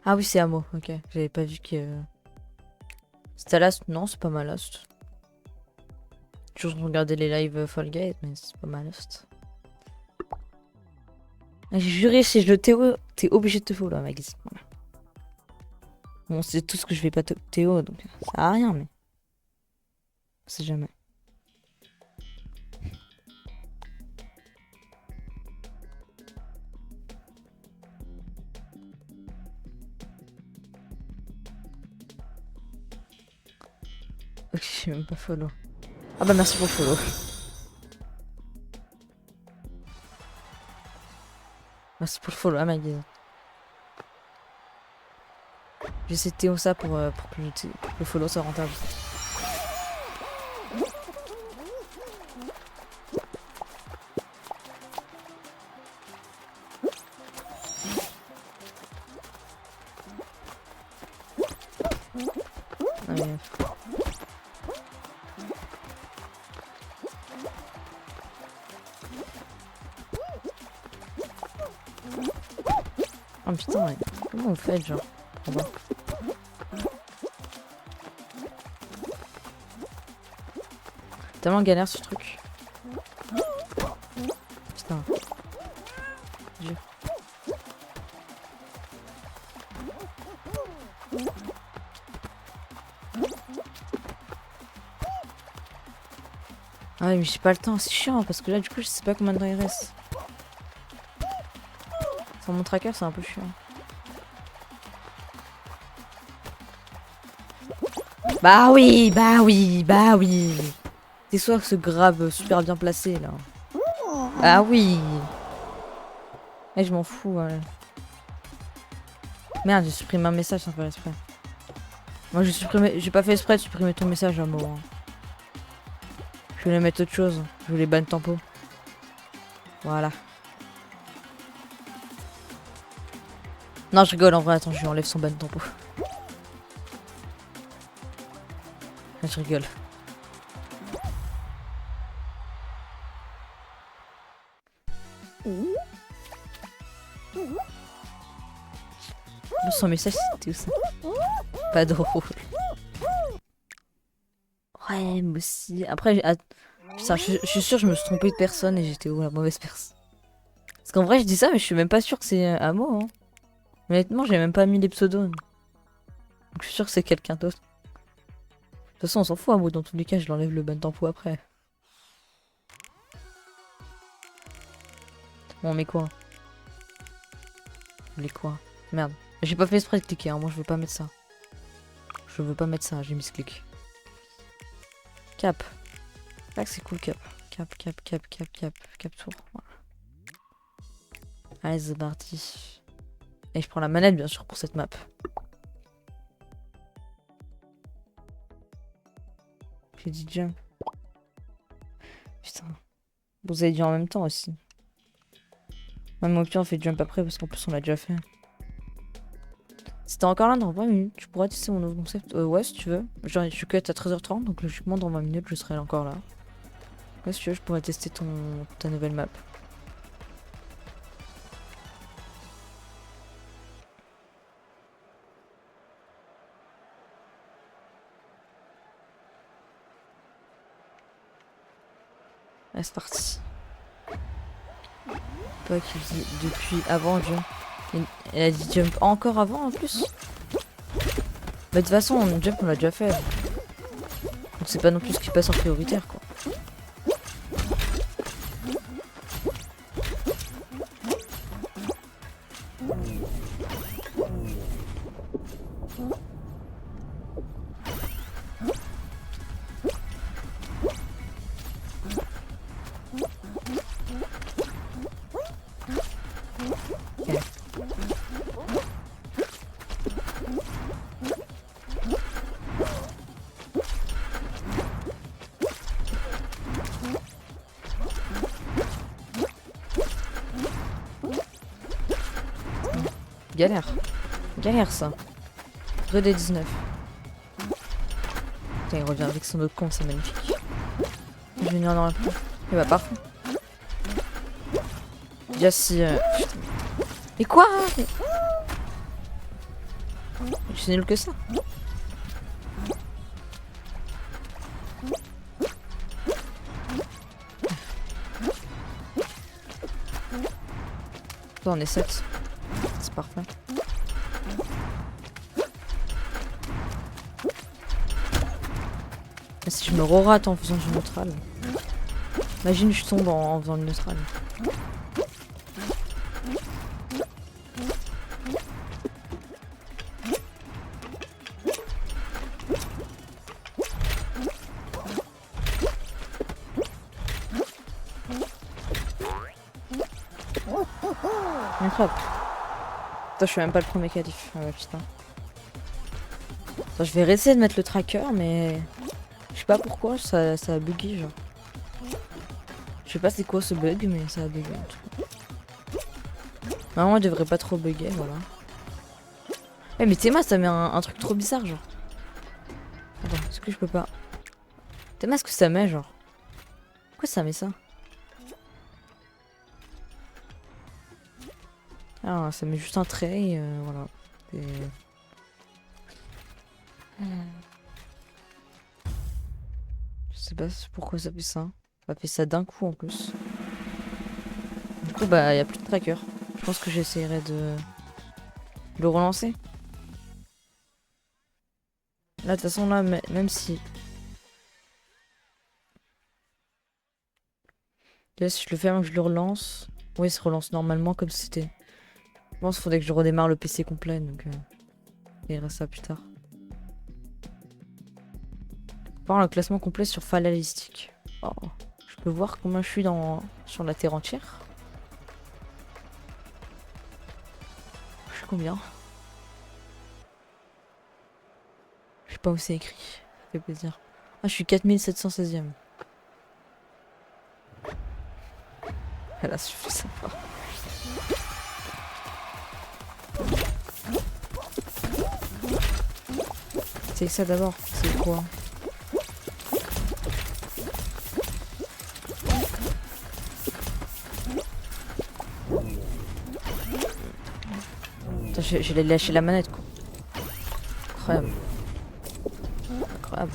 Ah oui c'est Amo, ok. J'avais pas vu que... C'était Last? Non c'est pas ma Last. Toujours regarder les lives Fall Guys mais c'est pas ma Last. J'ai juré si je le Théo, t'es obligé de te follow Max. Voilà. Bon c'est tout ce que je vais pas Théo donc ça sert à rien mais... On sait jamais. Ok, je suis même pas follow. Ah bah merci pour le follow. Merci pour le follow, ah ma guise. J'ai essayé de Théo ça pour que le follow soit rentable. Ah, mais... Oh putain, ouais. Comment on fait, genre en bas. Tellement galère ce truc. Putain. Dur. Ah ouais, mais j'ai pas le temps, c'est chiant parce que là du coup je sais pas combien de temps il reste. Sans mon tracker c'est un peu chiant. Bah oui, bah oui, bah oui. C'est soit ce grave super bien placé là. Ah oui. Eh, je m'en fous. Ouais. Merde, j'ai supprimé un message sans faire exprès. Moi j'ai pas fait exprès de supprimer ton message à moi. Je voulais mettre autre chose. Je voulais ban tempo. Voilà. Non, je rigole en vrai. Attends, je lui enlève son ban tempo. Je rigole. Son message c'était où ça? Pas drôle. Ouais, moi aussi. Après, putain, je suis sûre que je me suis trompée de personne et j'étais où la mauvaise personne. Parce qu'en vrai, je dis ça, mais je suis même pas sûre que c'est Amo. Hein. Honnêtement, j'ai même pas mis les pseudos. Donc je suis sûre que c'est quelqu'un d'autre. De toute façon, on s'en fout, Amo. Dans tous les cas, je l'enlève le ban tempo après. Bon, on met quoi? On met quoi? Merde. J'ai pas fait exprès de cliquer, hein. Moi je veux pas mettre ça. Je veux pas mettre ça, j'ai mis ce clic. Cap. Là c'est cool, cap. Cap tour. Voilà. Allez, c'est parti. Et je prends la manette bien sûr pour cette map. J'ai dit jump. Putain. Vous avez dit en même temps aussi. Même au pire on fait jump après parce qu'en plus on l'a déjà fait. C'était encore là dans 20 minutes. Tu pourrais tester mon nouveau concept. Ouais, si tu veux. Genre, je suis cut à 13h30, donc logiquement dans 20 minutes je serai encore là. Ouais, si tu veux, je pourrais tester ta nouvelle map. Allez, c'est parti. Pas qui dit depuis avant jump. Elle a dit jump encore avant en plus. Mais de toute façon, jump on l'a déjà fait. Donc c'est pas non plus ce qui passe en prioritaire quoi. Galère. Galère ça. Redé 19. Putain, il revient avec son autre con, c'est magnifique. Je vais venir dans la fin. Et bah parfait. Déjà si... Mais quoi? Je suis nul que ça. On est 7. C'est parfait. Mais si je me re-rate en faisant du neutral. Imagine je tombe en faisant du neutral. Incroyable. Attends, je suis même pas le premier qualif. Ah ouais, putain. Attends, je vais essayer de mettre le tracker, mais... Je sais pas pourquoi, ça a bugué, genre. Je sais pas c'est quoi ce bug, mais ça a bugué en tout cas. Normalement, il devrait pas trop bugger, voilà. Eh, mais Théma, ça met un truc trop bizarre, genre. Attends, est-ce que je peux pas... Théma, ce que ça met, genre? Pourquoi ça met ça? Ah, ça met juste un trait, et voilà. Et... Je sais pas pourquoi ça fait ça. Ça fait ça d'un coup en plus. Du coup, bah, y a plus de tracker. Je pense que j'essaierai de le relancer. Là, de toute façon, là, même si... Là, si je le ferme et que je le relance... Oui, il se relance normalement comme si c'était... Je pense qu'il faudrait que je redémarre le PC complet, donc... On verra ça plus tard. Voir le classement complet sur Falalistic. Oh. Je peux voir combien je suis sur la Terre entière. Je suis combien? Je sais pas où c'est écrit. Ça fait plaisir. Ah, je suis 4716ème. Là, c'est sympa. C'est ça d'abord. C'est quoi? Attends, j'ai lâché la manette, quoi. Incroyable. Incroyable.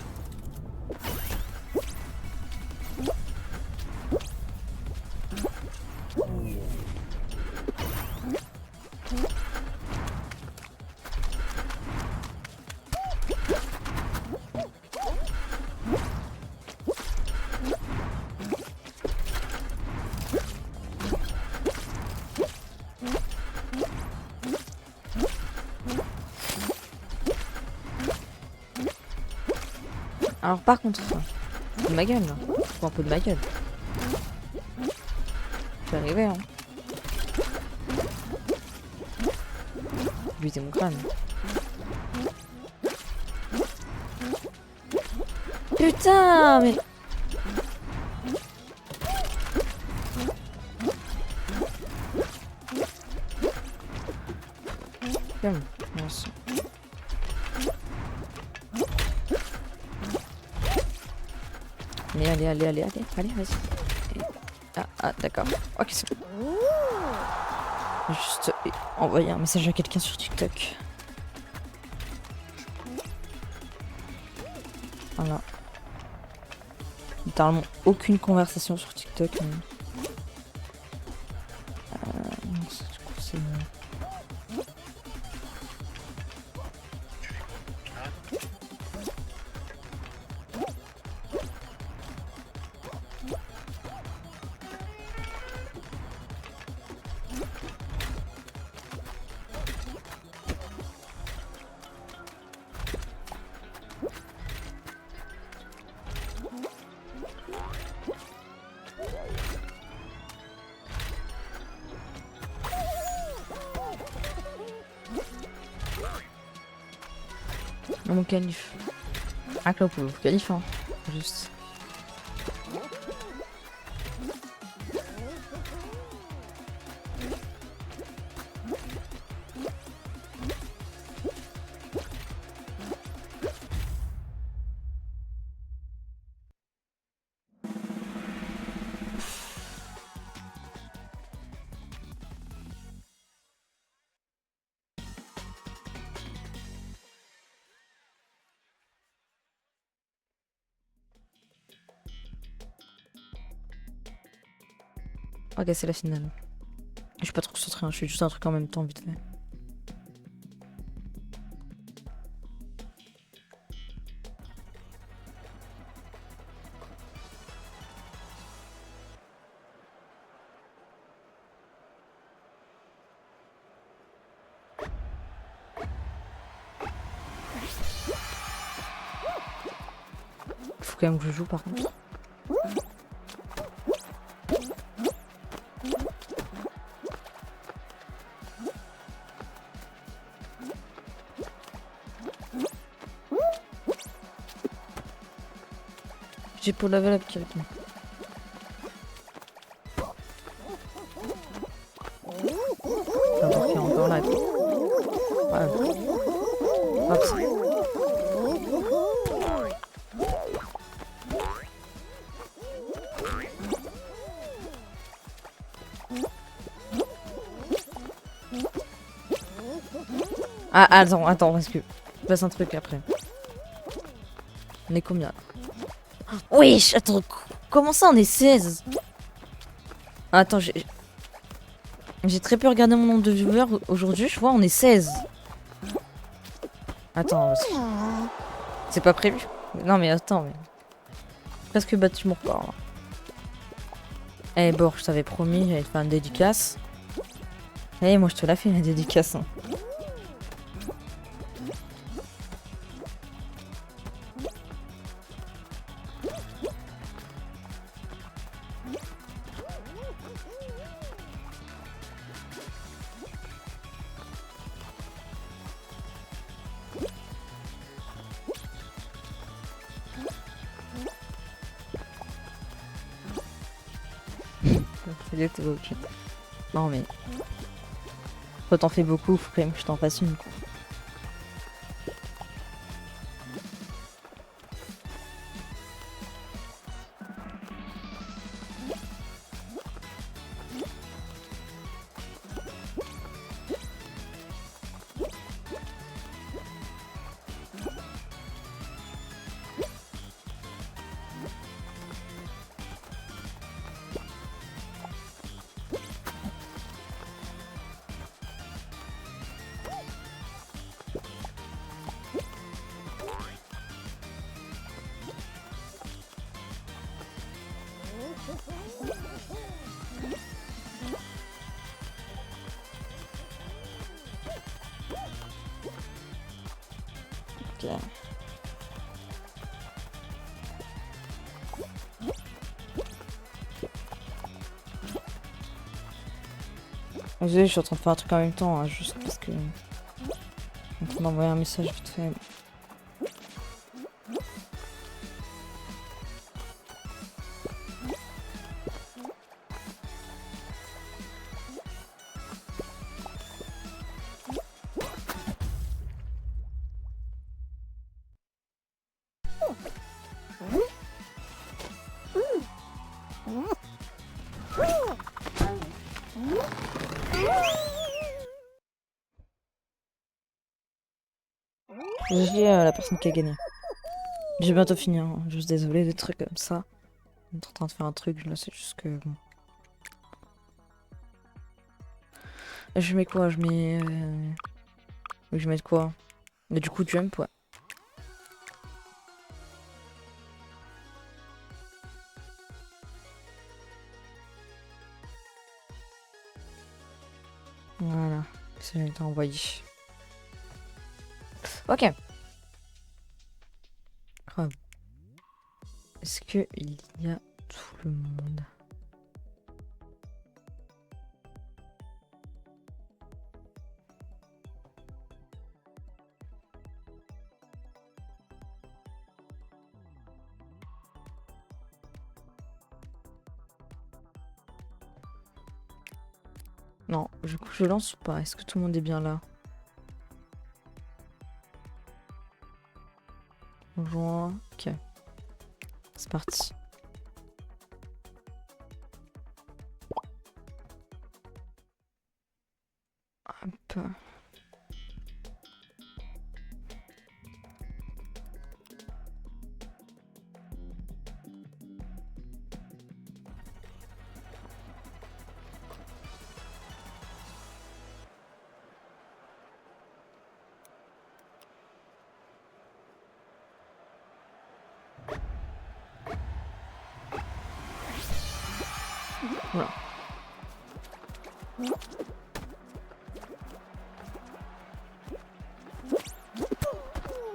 Alors par contre, de ma gueule là. Faut un peu de ma gueule. Je vais arriver hein. Buter mon crâne. Putain mais... Calme, merci. Allez, vas-y. Ah, d'accord. Ok, c'est bon. Juste envoyer un message à quelqu'un sur TikTok. Voilà. Littéralement aucune conversation sur TikTok. Mais... non, du coup, c'est... Mon calife. Ah, que là, vous calife, hein. Juste. Ok, c'est la finale. Je suis pas trop concentré, hein. Je fais juste un truc en même temps, vite fait. Faut quand même que je joue par contre. J'ai pour level up qui rythme. Ah bon, il est encore là. Ouais. Hop, ça. Ah, attends, parce que je passe un truc après. On est combien là? Wesh, attends, comment ça on est 16? Attends, j'ai très peu regardé mon nombre de viewers aujourd'hui, je vois on est 16. Attends, c'est pas prévu. Non mais attends, mais... Presque battu mon record. Eh bon, je t'avais promis, j'allais te faire une dédicace. Eh, moi je te la fais la dédicace. Hein. Ok. Non mais... Quand t'en fais beaucoup, faut quand même que je t'en fasse une. Quoi. Ok. Désolé, je suis en train de faire un truc en même temps, hein, juste parce que... Je suis en train d'envoyer un message vite fait. J'ai la personne qui a gagné. J'ai bientôt fini, hein. Juste désolé des trucs comme ça. On est en train de faire un truc, là c'est juste que... Bon. Je mets quoi? Je mets... Je vais mettre quoi? Mais du coup jump, ouais. Voilà. Ça a été envoyé. Ok. Grave. Est-ce qu'il y a tout le monde? Non, du coup je lance ou pas? Est-ce que tout le monde est bien là? Bonjour. Ok. C'est parti. Hop. Voilà.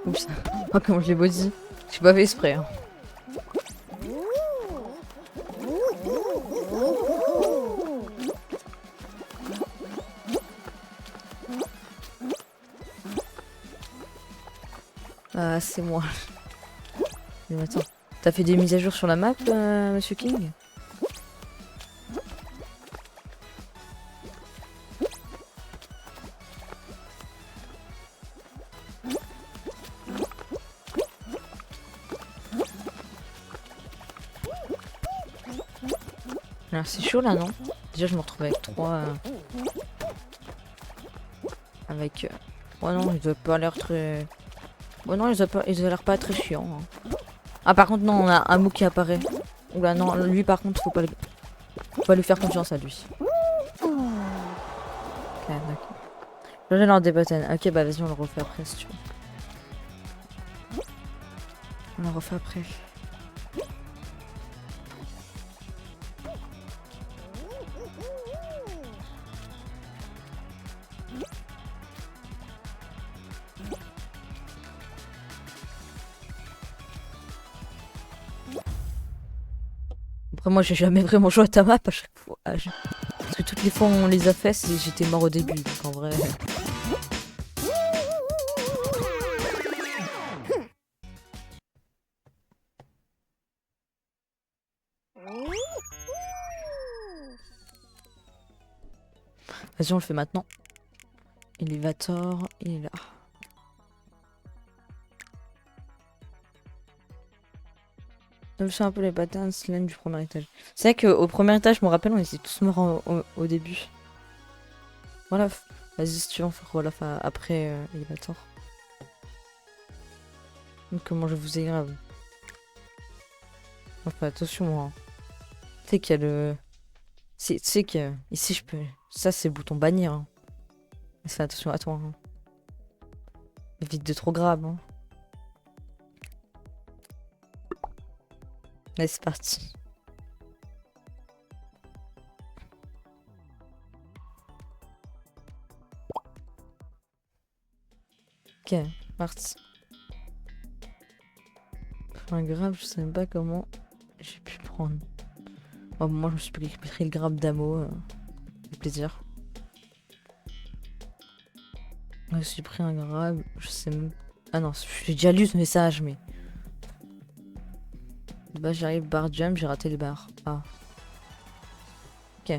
Oups. Oh, comment je l'ai body. J'ai pas fait exprès. Hein. Ah, c'est moi. Mais attends, T'as fait des mises à jour sur la map, Monsieur King? Alors c'est chaud là, non? Déjà je me retrouve avec 3... avec... Oh non, ils doivent pas l'air très... Oh non, ils ont l'air pas très chiants. Hein. Ah par contre non, on a un mot qui apparaît. Oula non, lui par contre faut pas lui faire confiance à lui. Ok, d'accord. J'ai leur des button. Ok bah vas-y on le refait après si tu veux. On le refait après. Après moi j'ai jamais vraiment joué à ta map à chaque fois. Parce que toutes les fois où on les a fait, j'étais mort au début. Donc en vrai... Vas-y on le fait maintenant. Elevator, il est là. Je fais un peu les patterns slime du premier étage. C'est vrai qu'au premier étage, je me rappelle, on était tous morts au début. Voilà. Vas-y, si tu veux, on fait Olaf après Elevator. Donc, comment je vous ai grave. Enfin, attention, moi. Hein. Tu sais qu'il y a le... Tu sais que... Ici, je peux... Ça, c'est le bouton bannir. Hein. Mais fais attention à toi. Hein. Évite de trop grave. Hein. Allez, c'est parti. Ok, parti. Enfin, grave, je sais même pas comment j'ai pu prendre. Oh, moi, je me suis pris le grab d'amo. Avec plaisir. Je me suis pris un grab. Je sais même... Ah non, j'ai déjà lu ce message, mais... Bah, j'arrive bar jump, j'ai raté les barres. Ah. Ok.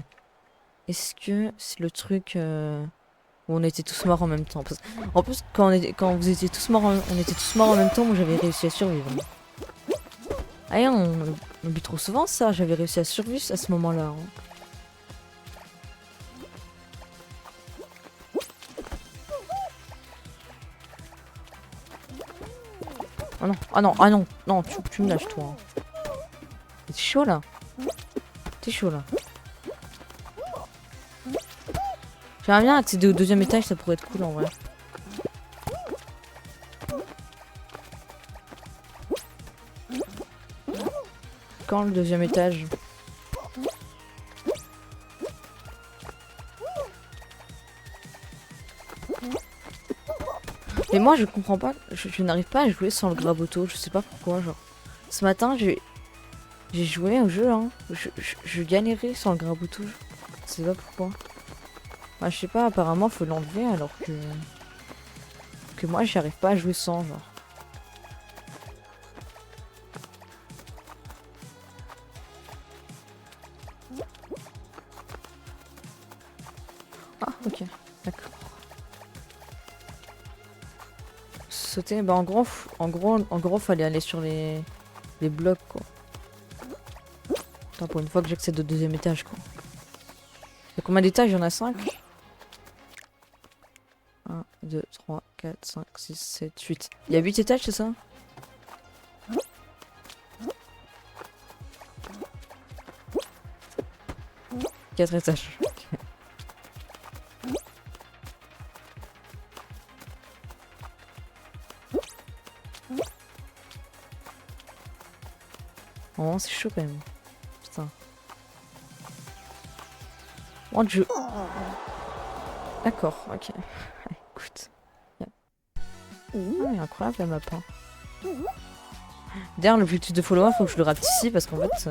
Est-ce que c'est le truc où on était tous morts en même temps? En plus, quand vous étiez tous morts, on était tous morts en même temps, moi j'avais réussi à survivre. Ah, on oublie trop souvent ça, j'avais réussi à survivre à ce moment-là. Hein. Ah non, ah non, ah non, non, tu me lâches toi. Hein. T'es chaud là. T'es chaud là. J'aimerais bien accéder au deuxième étage, ça pourrait être cool en vrai. Quand le deuxième étage? Mais moi je comprends pas, je n'arrive pas à jouer sans le grab auto, je sais pas pourquoi genre. Ce matin j'ai joué au jeu hein, je galérais sans le grab auto, je sais pas pourquoi. Bah, je sais pas, apparemment faut l'enlever alors que moi j'y arrive pas à jouer sans genre. Ah ok, d'accord. Sauter, bah en gros fallait aller sur les blocs quoi. Attends, pour une fois que j'accède au deuxième étage quoi. Il y a combien d'étages? Il y en a 5. 1, 2, 3, 4, 5, 6, 7, 8. Il y a 8 étages c'est ça? 4 étages. Okay. Oh c'est chaud quand même. Putain. Mon dieu. D'accord, ok. Écoute. Ah, incroyable la map. Hein. D'ailleurs, l'objectif de follower, faut que je le rate ici parce qu'en fait.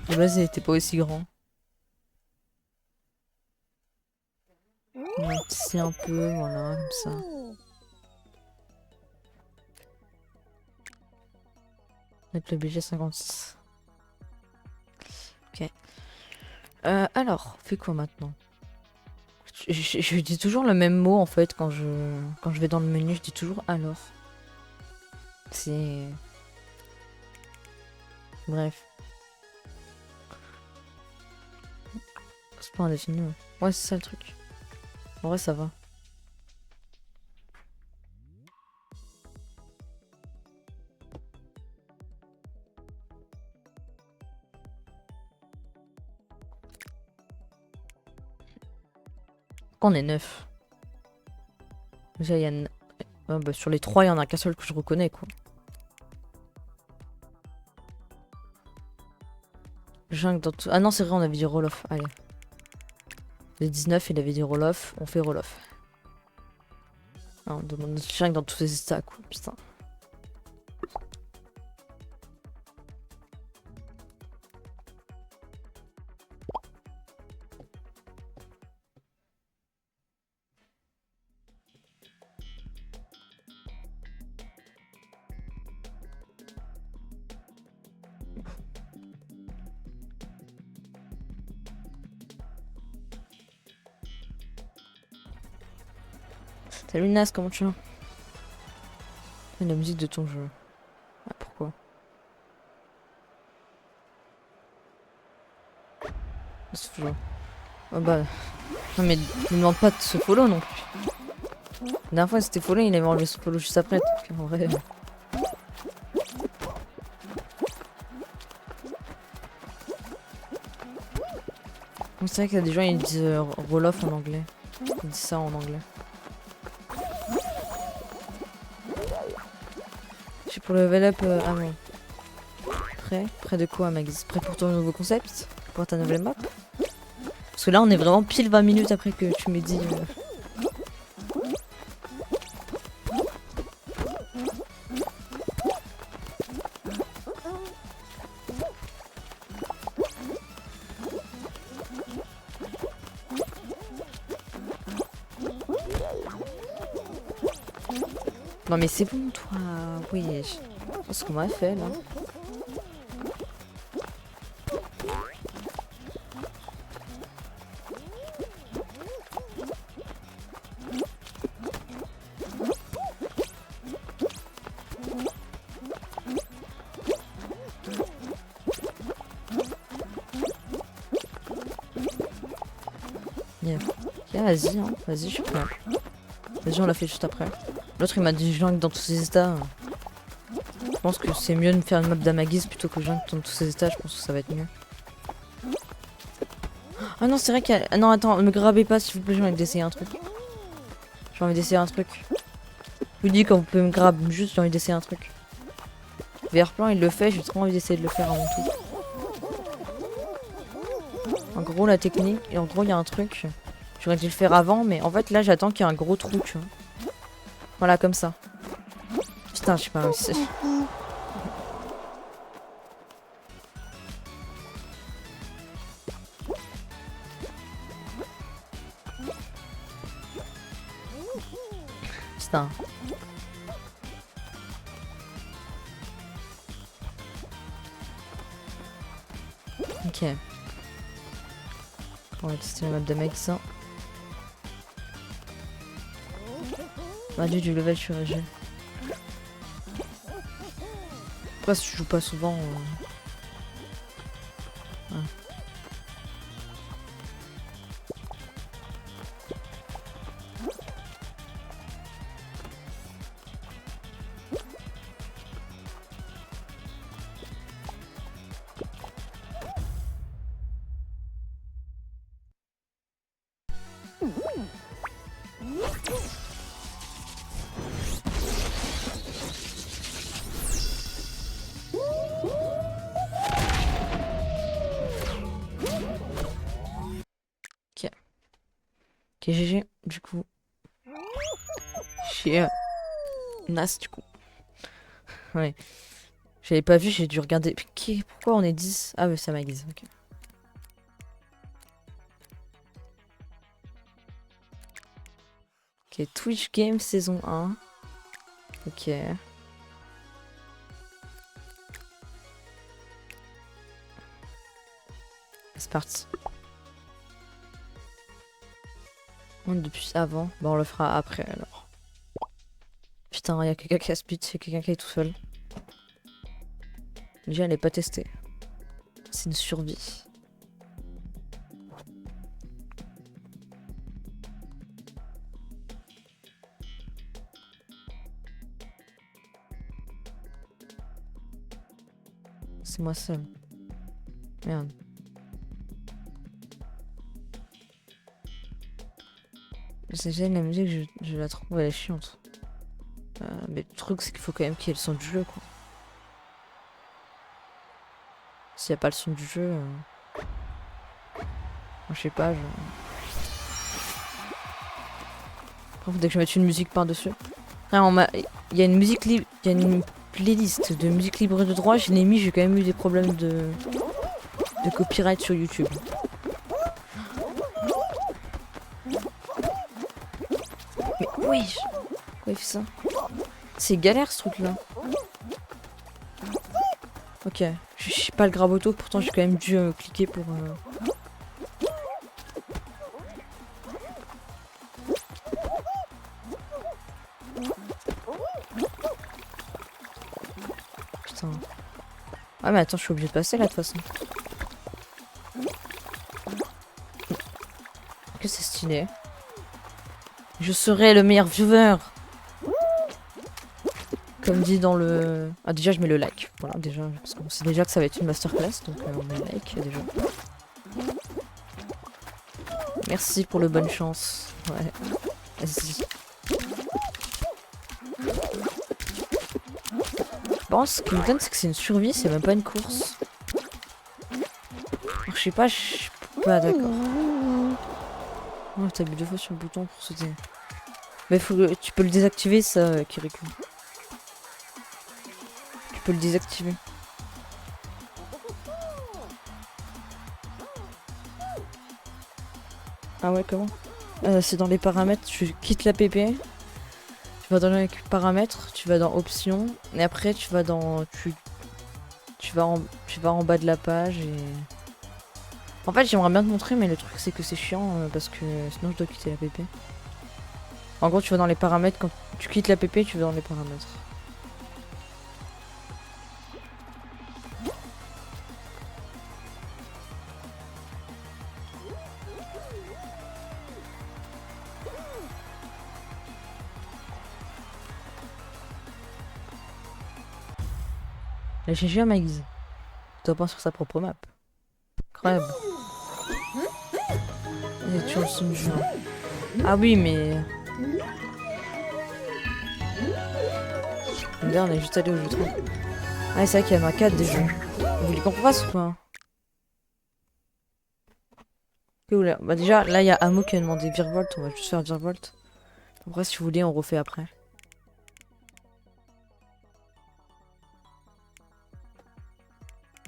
De base, il était pas aussi grand. On va ici un peu, voilà, comme ça. Mettre le budget 56. Ok. Alors, on fait quoi maintenant? Je dis toujours le même mot en fait quand je vais dans le menu, je dis toujours alors. C'est... Bref. C'est pas indéfini. Ouais, c'est ça le truc. En vrai, ça va. Pourquoi on est 9? Déjà, il y a... bah, sur les 3, il y en a qu'un seul que je reconnais, quoi. Jungle dans tout... Ah non, c'est vrai, on avait dit roll-off. Allez. Les 19, il avait dit roll-off. On fait roll-off. Ah, on demande Jungle dans tous ses états, quoi. Putain. Salut Nas, comment tu vas? La musique de ton jeu. Ah, pourquoi? Ce jeu. Oh bah... Non mais ne demande pas de se follow non plus. La dernière fois c'était follow, il avait enlevé ce follow juste après. Donc en vrai... C'est vrai qu'il y a des gens ils disent roll-off en anglais. Ils disent ça en anglais. Je suis pour le level up ah bon. Prêt? Prêt de quoi Max? Prêt pour ton nouveau concept? Pour ta nouvelle map? Parce que là on est vraiment pile 20 minutes après que tu m'aies dit... Non mais c'est bon toi, oui. Ce qu'on m'a fait là. Yeah. Yeah, vas-y, hein. Vas-y, je suis prêt. Vas-y, on l'a fait juste après. L'autre il m'a dit jungle dans tous ses états. Je pense que c'est mieux de faire une map d'Amagiz plutôt que jungle dans tous ses états, je pense que ça va être mieux. Ah non, c'est vrai qu'il y a... Ah non, attends, ne me grabez pas s'il vous plaît, j'ai envie d'essayer un truc. J'ai envie d'essayer un truc. Je vous dis quand vous pouvez me grab, juste j'ai envie d'essayer un truc. VR-plan il le fait, j'ai trop envie d'essayer de le faire à mon tour. En gros la technique, et en gros il y a un truc. J'aurais dû le faire avant, mais en fait là j'attends qu'il y ait un gros trou, tu vois. Voilà, comme ça. Putain, je sais pas réussi. Putain. Ok. On va tester la map de mec, ça. Bah, du level sur AG. Après, si tu joues pas souvent. Ouais. Ok, GG, du coup. Chez Nas, du coup. Ouais. J'avais pas vu, j'ai dû regarder. Pourquoi on est 10? Ah, ouais, ça m'a guise, ok. Ok, Twitch Game saison 1. Ok. C'est parti. Depuis avant. Bah on le fera après alors. Putain, y'a quelqu'un qui a speed, y'a quelqu'un qui est tout seul. Déjà elle est pas testée. C'est une survie. C'est moi seul. Merde. C'est la musique, je la trouve, elle est chiante. Mais le truc, c'est qu'il faut quand même qu'il y ait le son du jeu, quoi. S'il n'y a pas le son du jeu... je sais pas, Après, dès que je mette une musique par-dessus... Il y a une musique libre... Il y a une playlist de musique libre de droit, je l'ai mis, j'ai quand même eu des problèmes de copyright sur YouTube. Mais oui, pourquoi il fait ça? C'est galère ce truc là. Ok, je suis pas le graboto, pourtant j'ai quand même dû cliquer pour... Putain. Ah mais attends, je suis obligée de passer là de toute façon. Que c'est stylé. Je serai le meilleur viewer. Comme dit dans le... Ah déjà je mets le like. Voilà déjà, parce qu'on sait déjà que ça va être une masterclass, donc on met le like déjà. Merci pour le bonne chance. Ouais. Vas-y. Je pense ce qui me donne c'est que c'est une survie, c'est même pas une course. Alors, je sais pas, je suis pas d'accord. Oh, t'appuies 2 fois sur le bouton pour sauter. Mais tu peux le désactiver ça, Kirikou. Tu peux le désactiver. Ah ouais, comment? C'est dans les paramètres, tu quittes l'app, tu vas dans les paramètres, tu vas dans options, et après tu vas dans... Tu vas en bas de la page et... En fait j'aimerais bien te montrer mais le truc c'est que c'est chiant parce que sinon je dois quitter l'app. En gros tu vas dans les paramètres, quand tu quittes l'app tu vas dans les paramètres. La GG à Maïs. Tu pas sur sa propre map. Incroyable. Il y a toujours le son du jeu. Ah oui mais... Là on est juste allé au jeu 3. Ah c'est vrai qu'il y en a 4 déjà. Vous voulez qu'on fasse ou quoi? Là. Bah déjà là il y a Amo qui a demandé Virvolt, on va juste faire Virvolt. Après si vous voulez on refait après.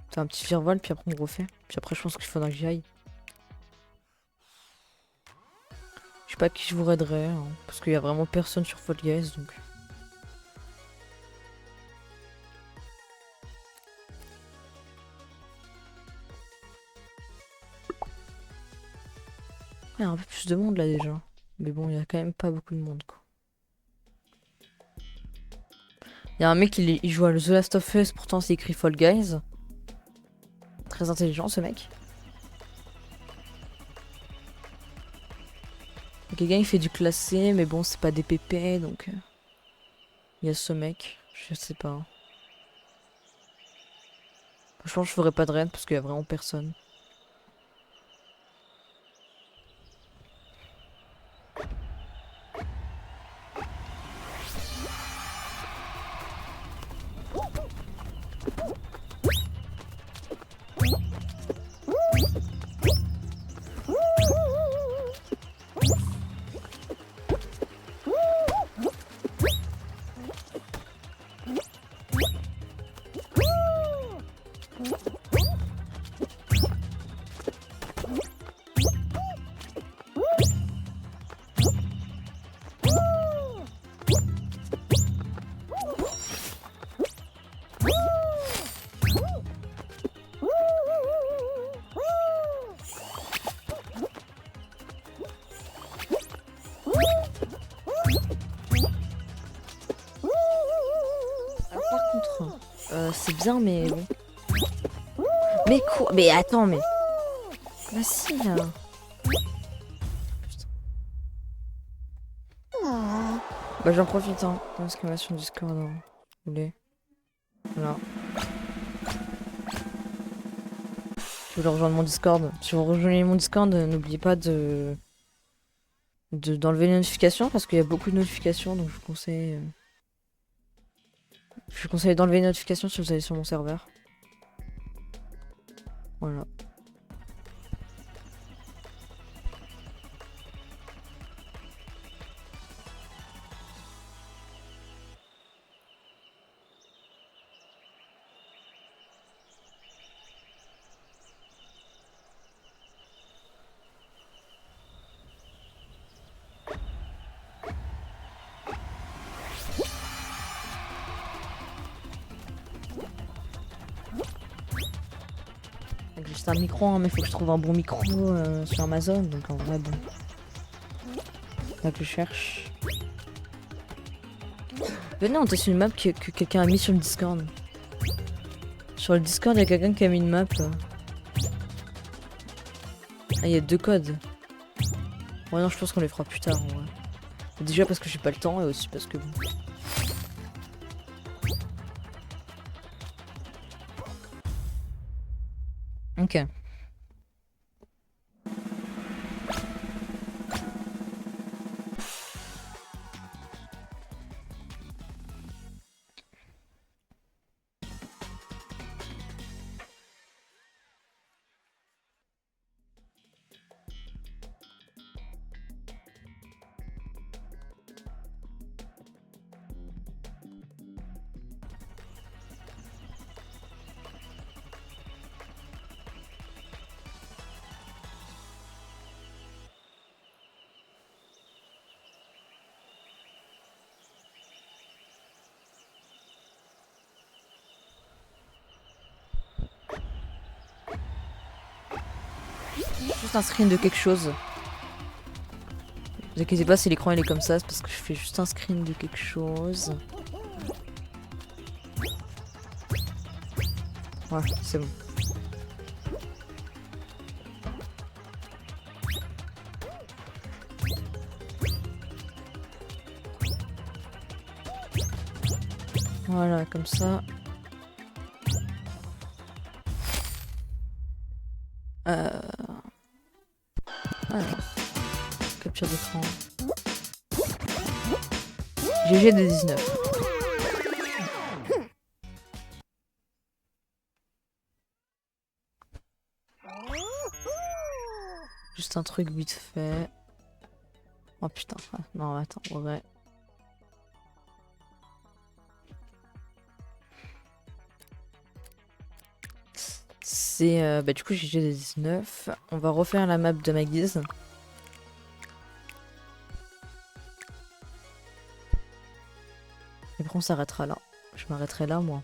C'est un petit Virvolt puis après on refait. Puis après je pense qu'il faudra que j'y aille. Je sais pas qui je vous raiderais, hein, parce qu'il y a vraiment personne sur Fall Guys donc... Il y a un peu plus de monde là déjà. Mais bon, il y a quand même pas beaucoup de monde quoi. Il y a un mec, il joue à The Last of Us, pourtant c'est écrit Fall Guys. Très intelligent ce mec. Quelqu'un il fait du classé, mais bon c'est pas des PP donc... Il y a ce mec, je sais pas. Franchement je ferais pas de raid parce qu'il y a vraiment personne. c'est bien, mais bon. Mais quoi? Mais attends, mais... Bah si, là. Putain. Bah j'en profite, hein. Exclamation Discord, hein. Vous voulez. Voilà. Si vous voulez rejoindre mon Discord. Si vous rejoignez mon Discord, n'oubliez pas d'enlever les notifications, parce qu'il y a beaucoup de notifications, donc je vous conseille... Je vous conseille d'enlever les notifications si vous allez sur mon serveur. Voilà. J'ai juste un micro, hein, mais faut que je trouve un bon micro sur Amazon, donc en vrai bon. Là que je cherche. Venez, on teste une map que quelqu'un a mis sur le Discord. Sur le Discord, il y a quelqu'un qui a mis une map là. Ah, il y a 2 codes. Ouais, non, je pense qu'on les fera plus tard. Ouais. Déjà parce que j'ai pas le temps et aussi parce que bon. Ok. Juste un screen de quelque chose. Vous inquiétez pas si l'écran il est comme ça, c'est parce que je fais juste un screen de quelque chose. Ouais, c'est bon. Voilà, comme ça. Voilà. Capture d'écran. GG de 19. Juste un truc vite fait. Oh putain. Ah, non, attends, ouais. C'est bah du coup GG de 19. On va refaire la map de ma guise. Et après on s'arrêtera là. Je m'arrêterai là moi.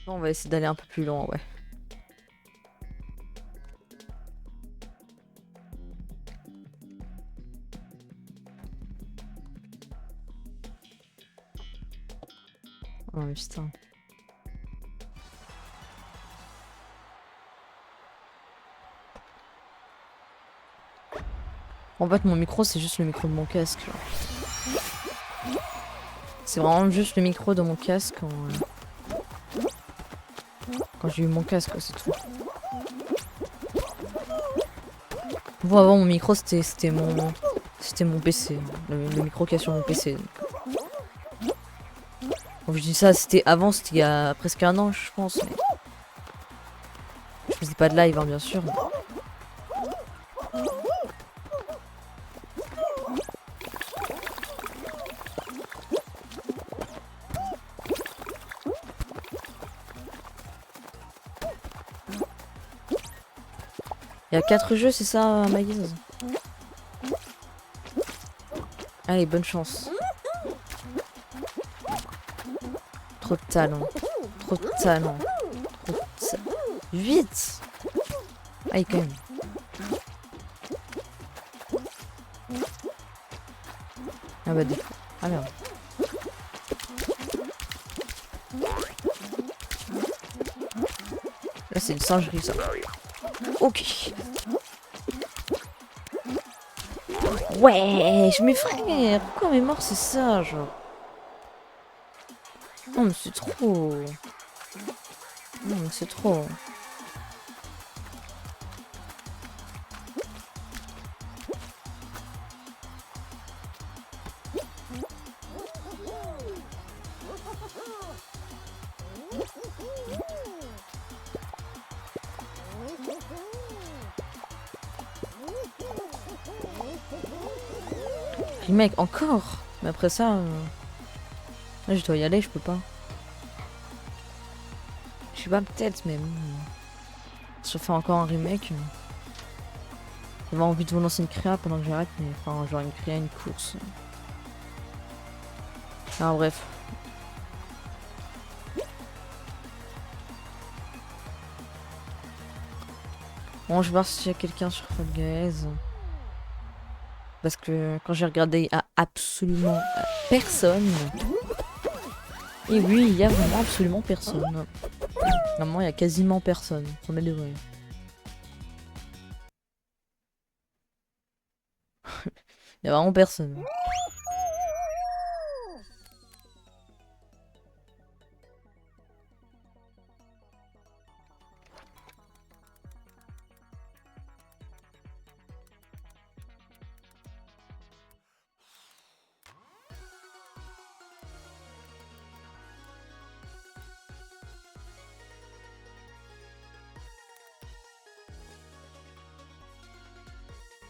Bon, on va essayer d'aller un peu plus loin, ouais. Oh mais putain. En fait mon micro c'est juste le micro de mon casque. C'est vraiment juste le micro de mon casque quand j'ai eu mon casque, c'est tout. Bon, avant mon micro c'était mon PC, le micro qu'il y a sur mon PC. Quand je dis ça, c'était il y a presque un an je pense. Mais... je faisais pas de live hein, bien sûr. Il y a 4 jeux, c'est ça, ma guise? Allez, bonne chance. Trop de talent. Trop de talent. Trop de talent. Vite. Allez, quand même. Ah bah, ah merde. Là, c'est une singerie, ça. Ok. Ouais, mes frères, pourquoi on est mort, c'est ça, genre. Non, mais c'est trop. Non, mais c'est trop. Remake, encore. Mais après ça... Là, je dois y aller, je peux pas. Je sais pas, peut-être, mais... Si je fais encore un remake... J'avais envie de vous lancer une créa pendant que j'arrête, mais enfin, genre une créa, une course. Ah, bref. Bon, je vais voir s'il y a quelqu'un sur Fall Guys. Parce que quand j'ai regardé, il y a absolument personne. Et oui, il y a vraiment absolument personne. Normalement, il y a quasiment personne. Premier degré. Il y a vraiment personne.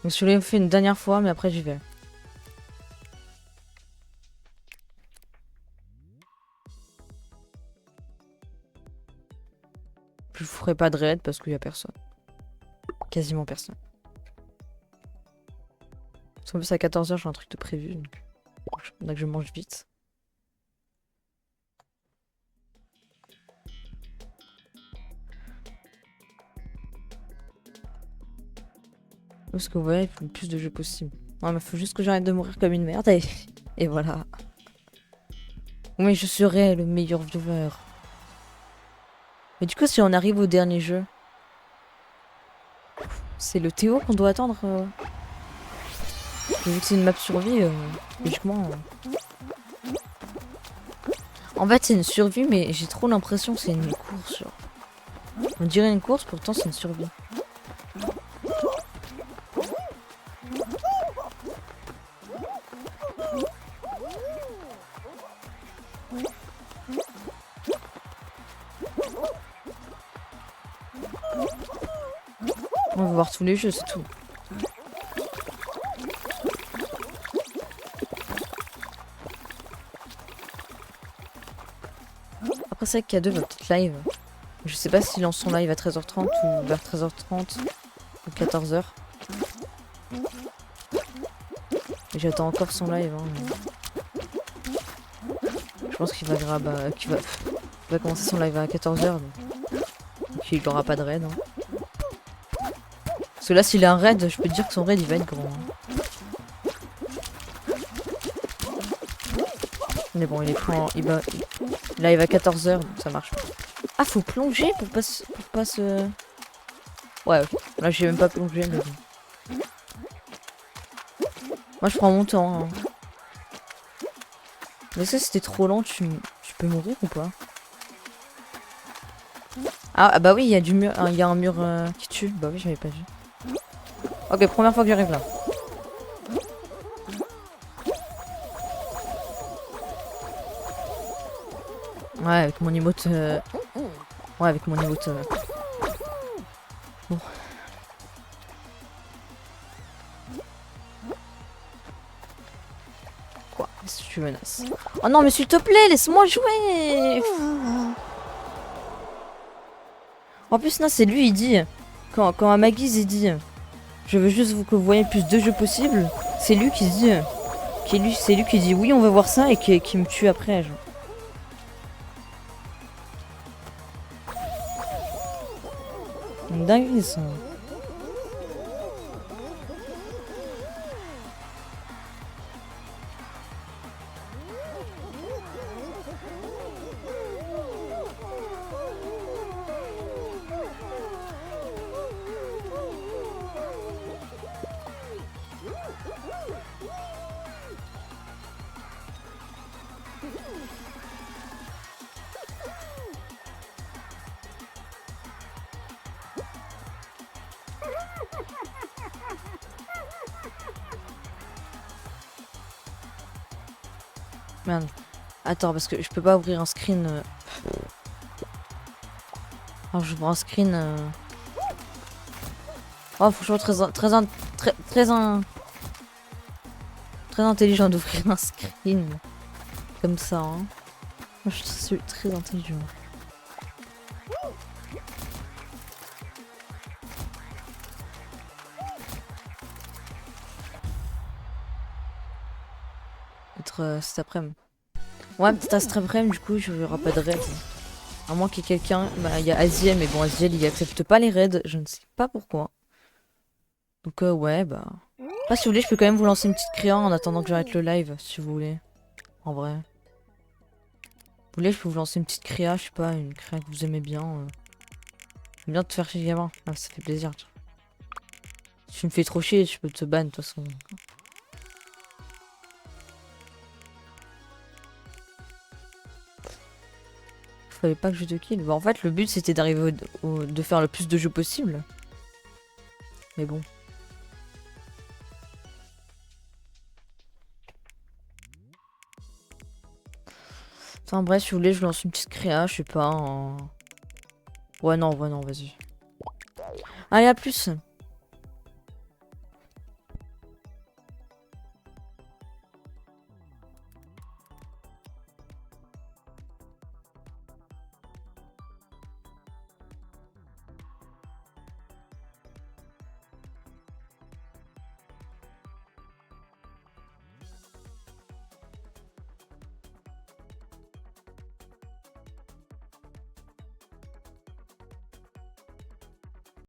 Donc je l'ai fait une dernière fois, mais après j'y vais. Je ferai pas de raid parce qu'il y a personne. Quasiment personne. Parce qu'en plus à 14h j'ai un truc de prévu, donc faudrait que je mange vite. Parce que ouais, il faut le plus de jeux possible. Non mais faut juste que j'arrête de mourir comme une merde et voilà. Oui, je serai le meilleur viewer. Mais du coup, si on arrive au dernier jeu, c'est le Théo qu'on doit attendre. Vu que c'est une map survie, logiquement. En fait, c'est une survie, mais j'ai trop l'impression que c'est une course. Genre. On dirait une course, pourtant c'est une survie. On va voir tous les jeux, c'est tout. Après, c'est vrai qu'il y a deux va peut-être live. Je sais pas s'il lance son live à 13h30 ou vers 13h30 ou 14h. Et j'attends encore son live. Hein. Je pense qu'il va va commencer son live à 14h. Donc il aura pas de raid. Hein. Parce que là, s'il a un raid, je peux te dire que son raid il va être grand. Hein. Mais bon, il est prêt. Là, il va à 14h, donc ça marche. Ah, faut plonger pour pas se... Ouais, ok. Là, j'ai même pas plongé, mais bon. Moi, je prends mon temps. Hein. Mais ça, c'était trop lent, tu peux mourir ou pas? Ah bah oui, il y a du mur, il y a un mur qui tue. Bah oui, j'avais pas vu. Ok, première fois que j'arrive là. Ouais, avec mon emote. Ouais, avec mon emote. Bon. Quoi? Qu'est-ce que tu menaces? Oh non, mais s'il te plaît, laisse-moi jouer! En plus, là, c'est lui, il dit. Quand Amagiz, il dit. Je veux juste que vous voyez le plus de jeux possible. C'est lui qui se dit. C'est lui qui dit oui, on veut voir ça et qui me tue après, genre. Une dinguerie, ça. Merde. Attends, parce que je peux pas ouvrir un screen. Alors, j'ouvre un screen. Oh, franchement, très intelligent d'ouvrir un screen. Comme ça, hein. Moi, je suis très intelligent. Peut-être cet après-midi. Ouais, peut-être cet après-midi, du coup, je verrai pas de raid. À moins qu'il y ait quelqu'un. Bah, il y a Aziel, mais bon, Aziel, il accepte pas les raids. Je ne sais pas pourquoi. Donc, ouais, bah. Après, si vous voulez, je peux quand même vous lancer une petite créa en attendant que j'arrête le live, si vous voulez. En vrai. Vous voulez, je peux vous lancer une petite créa, je sais pas, une créa que vous aimez bien. J'aime bien te faire chier gamin. Ah, ça fait plaisir. Si tu me fais trop chier, je peux te ban de toute façon. Fallait pas que je te kill. Bah, en fait, le but c'était d'arriver de faire le plus de jeux possible. Mais bon. Enfin bref, si vous voulez, je lance une petite créa, je sais pas. Ouais, non, vas-y. Allez, à plus.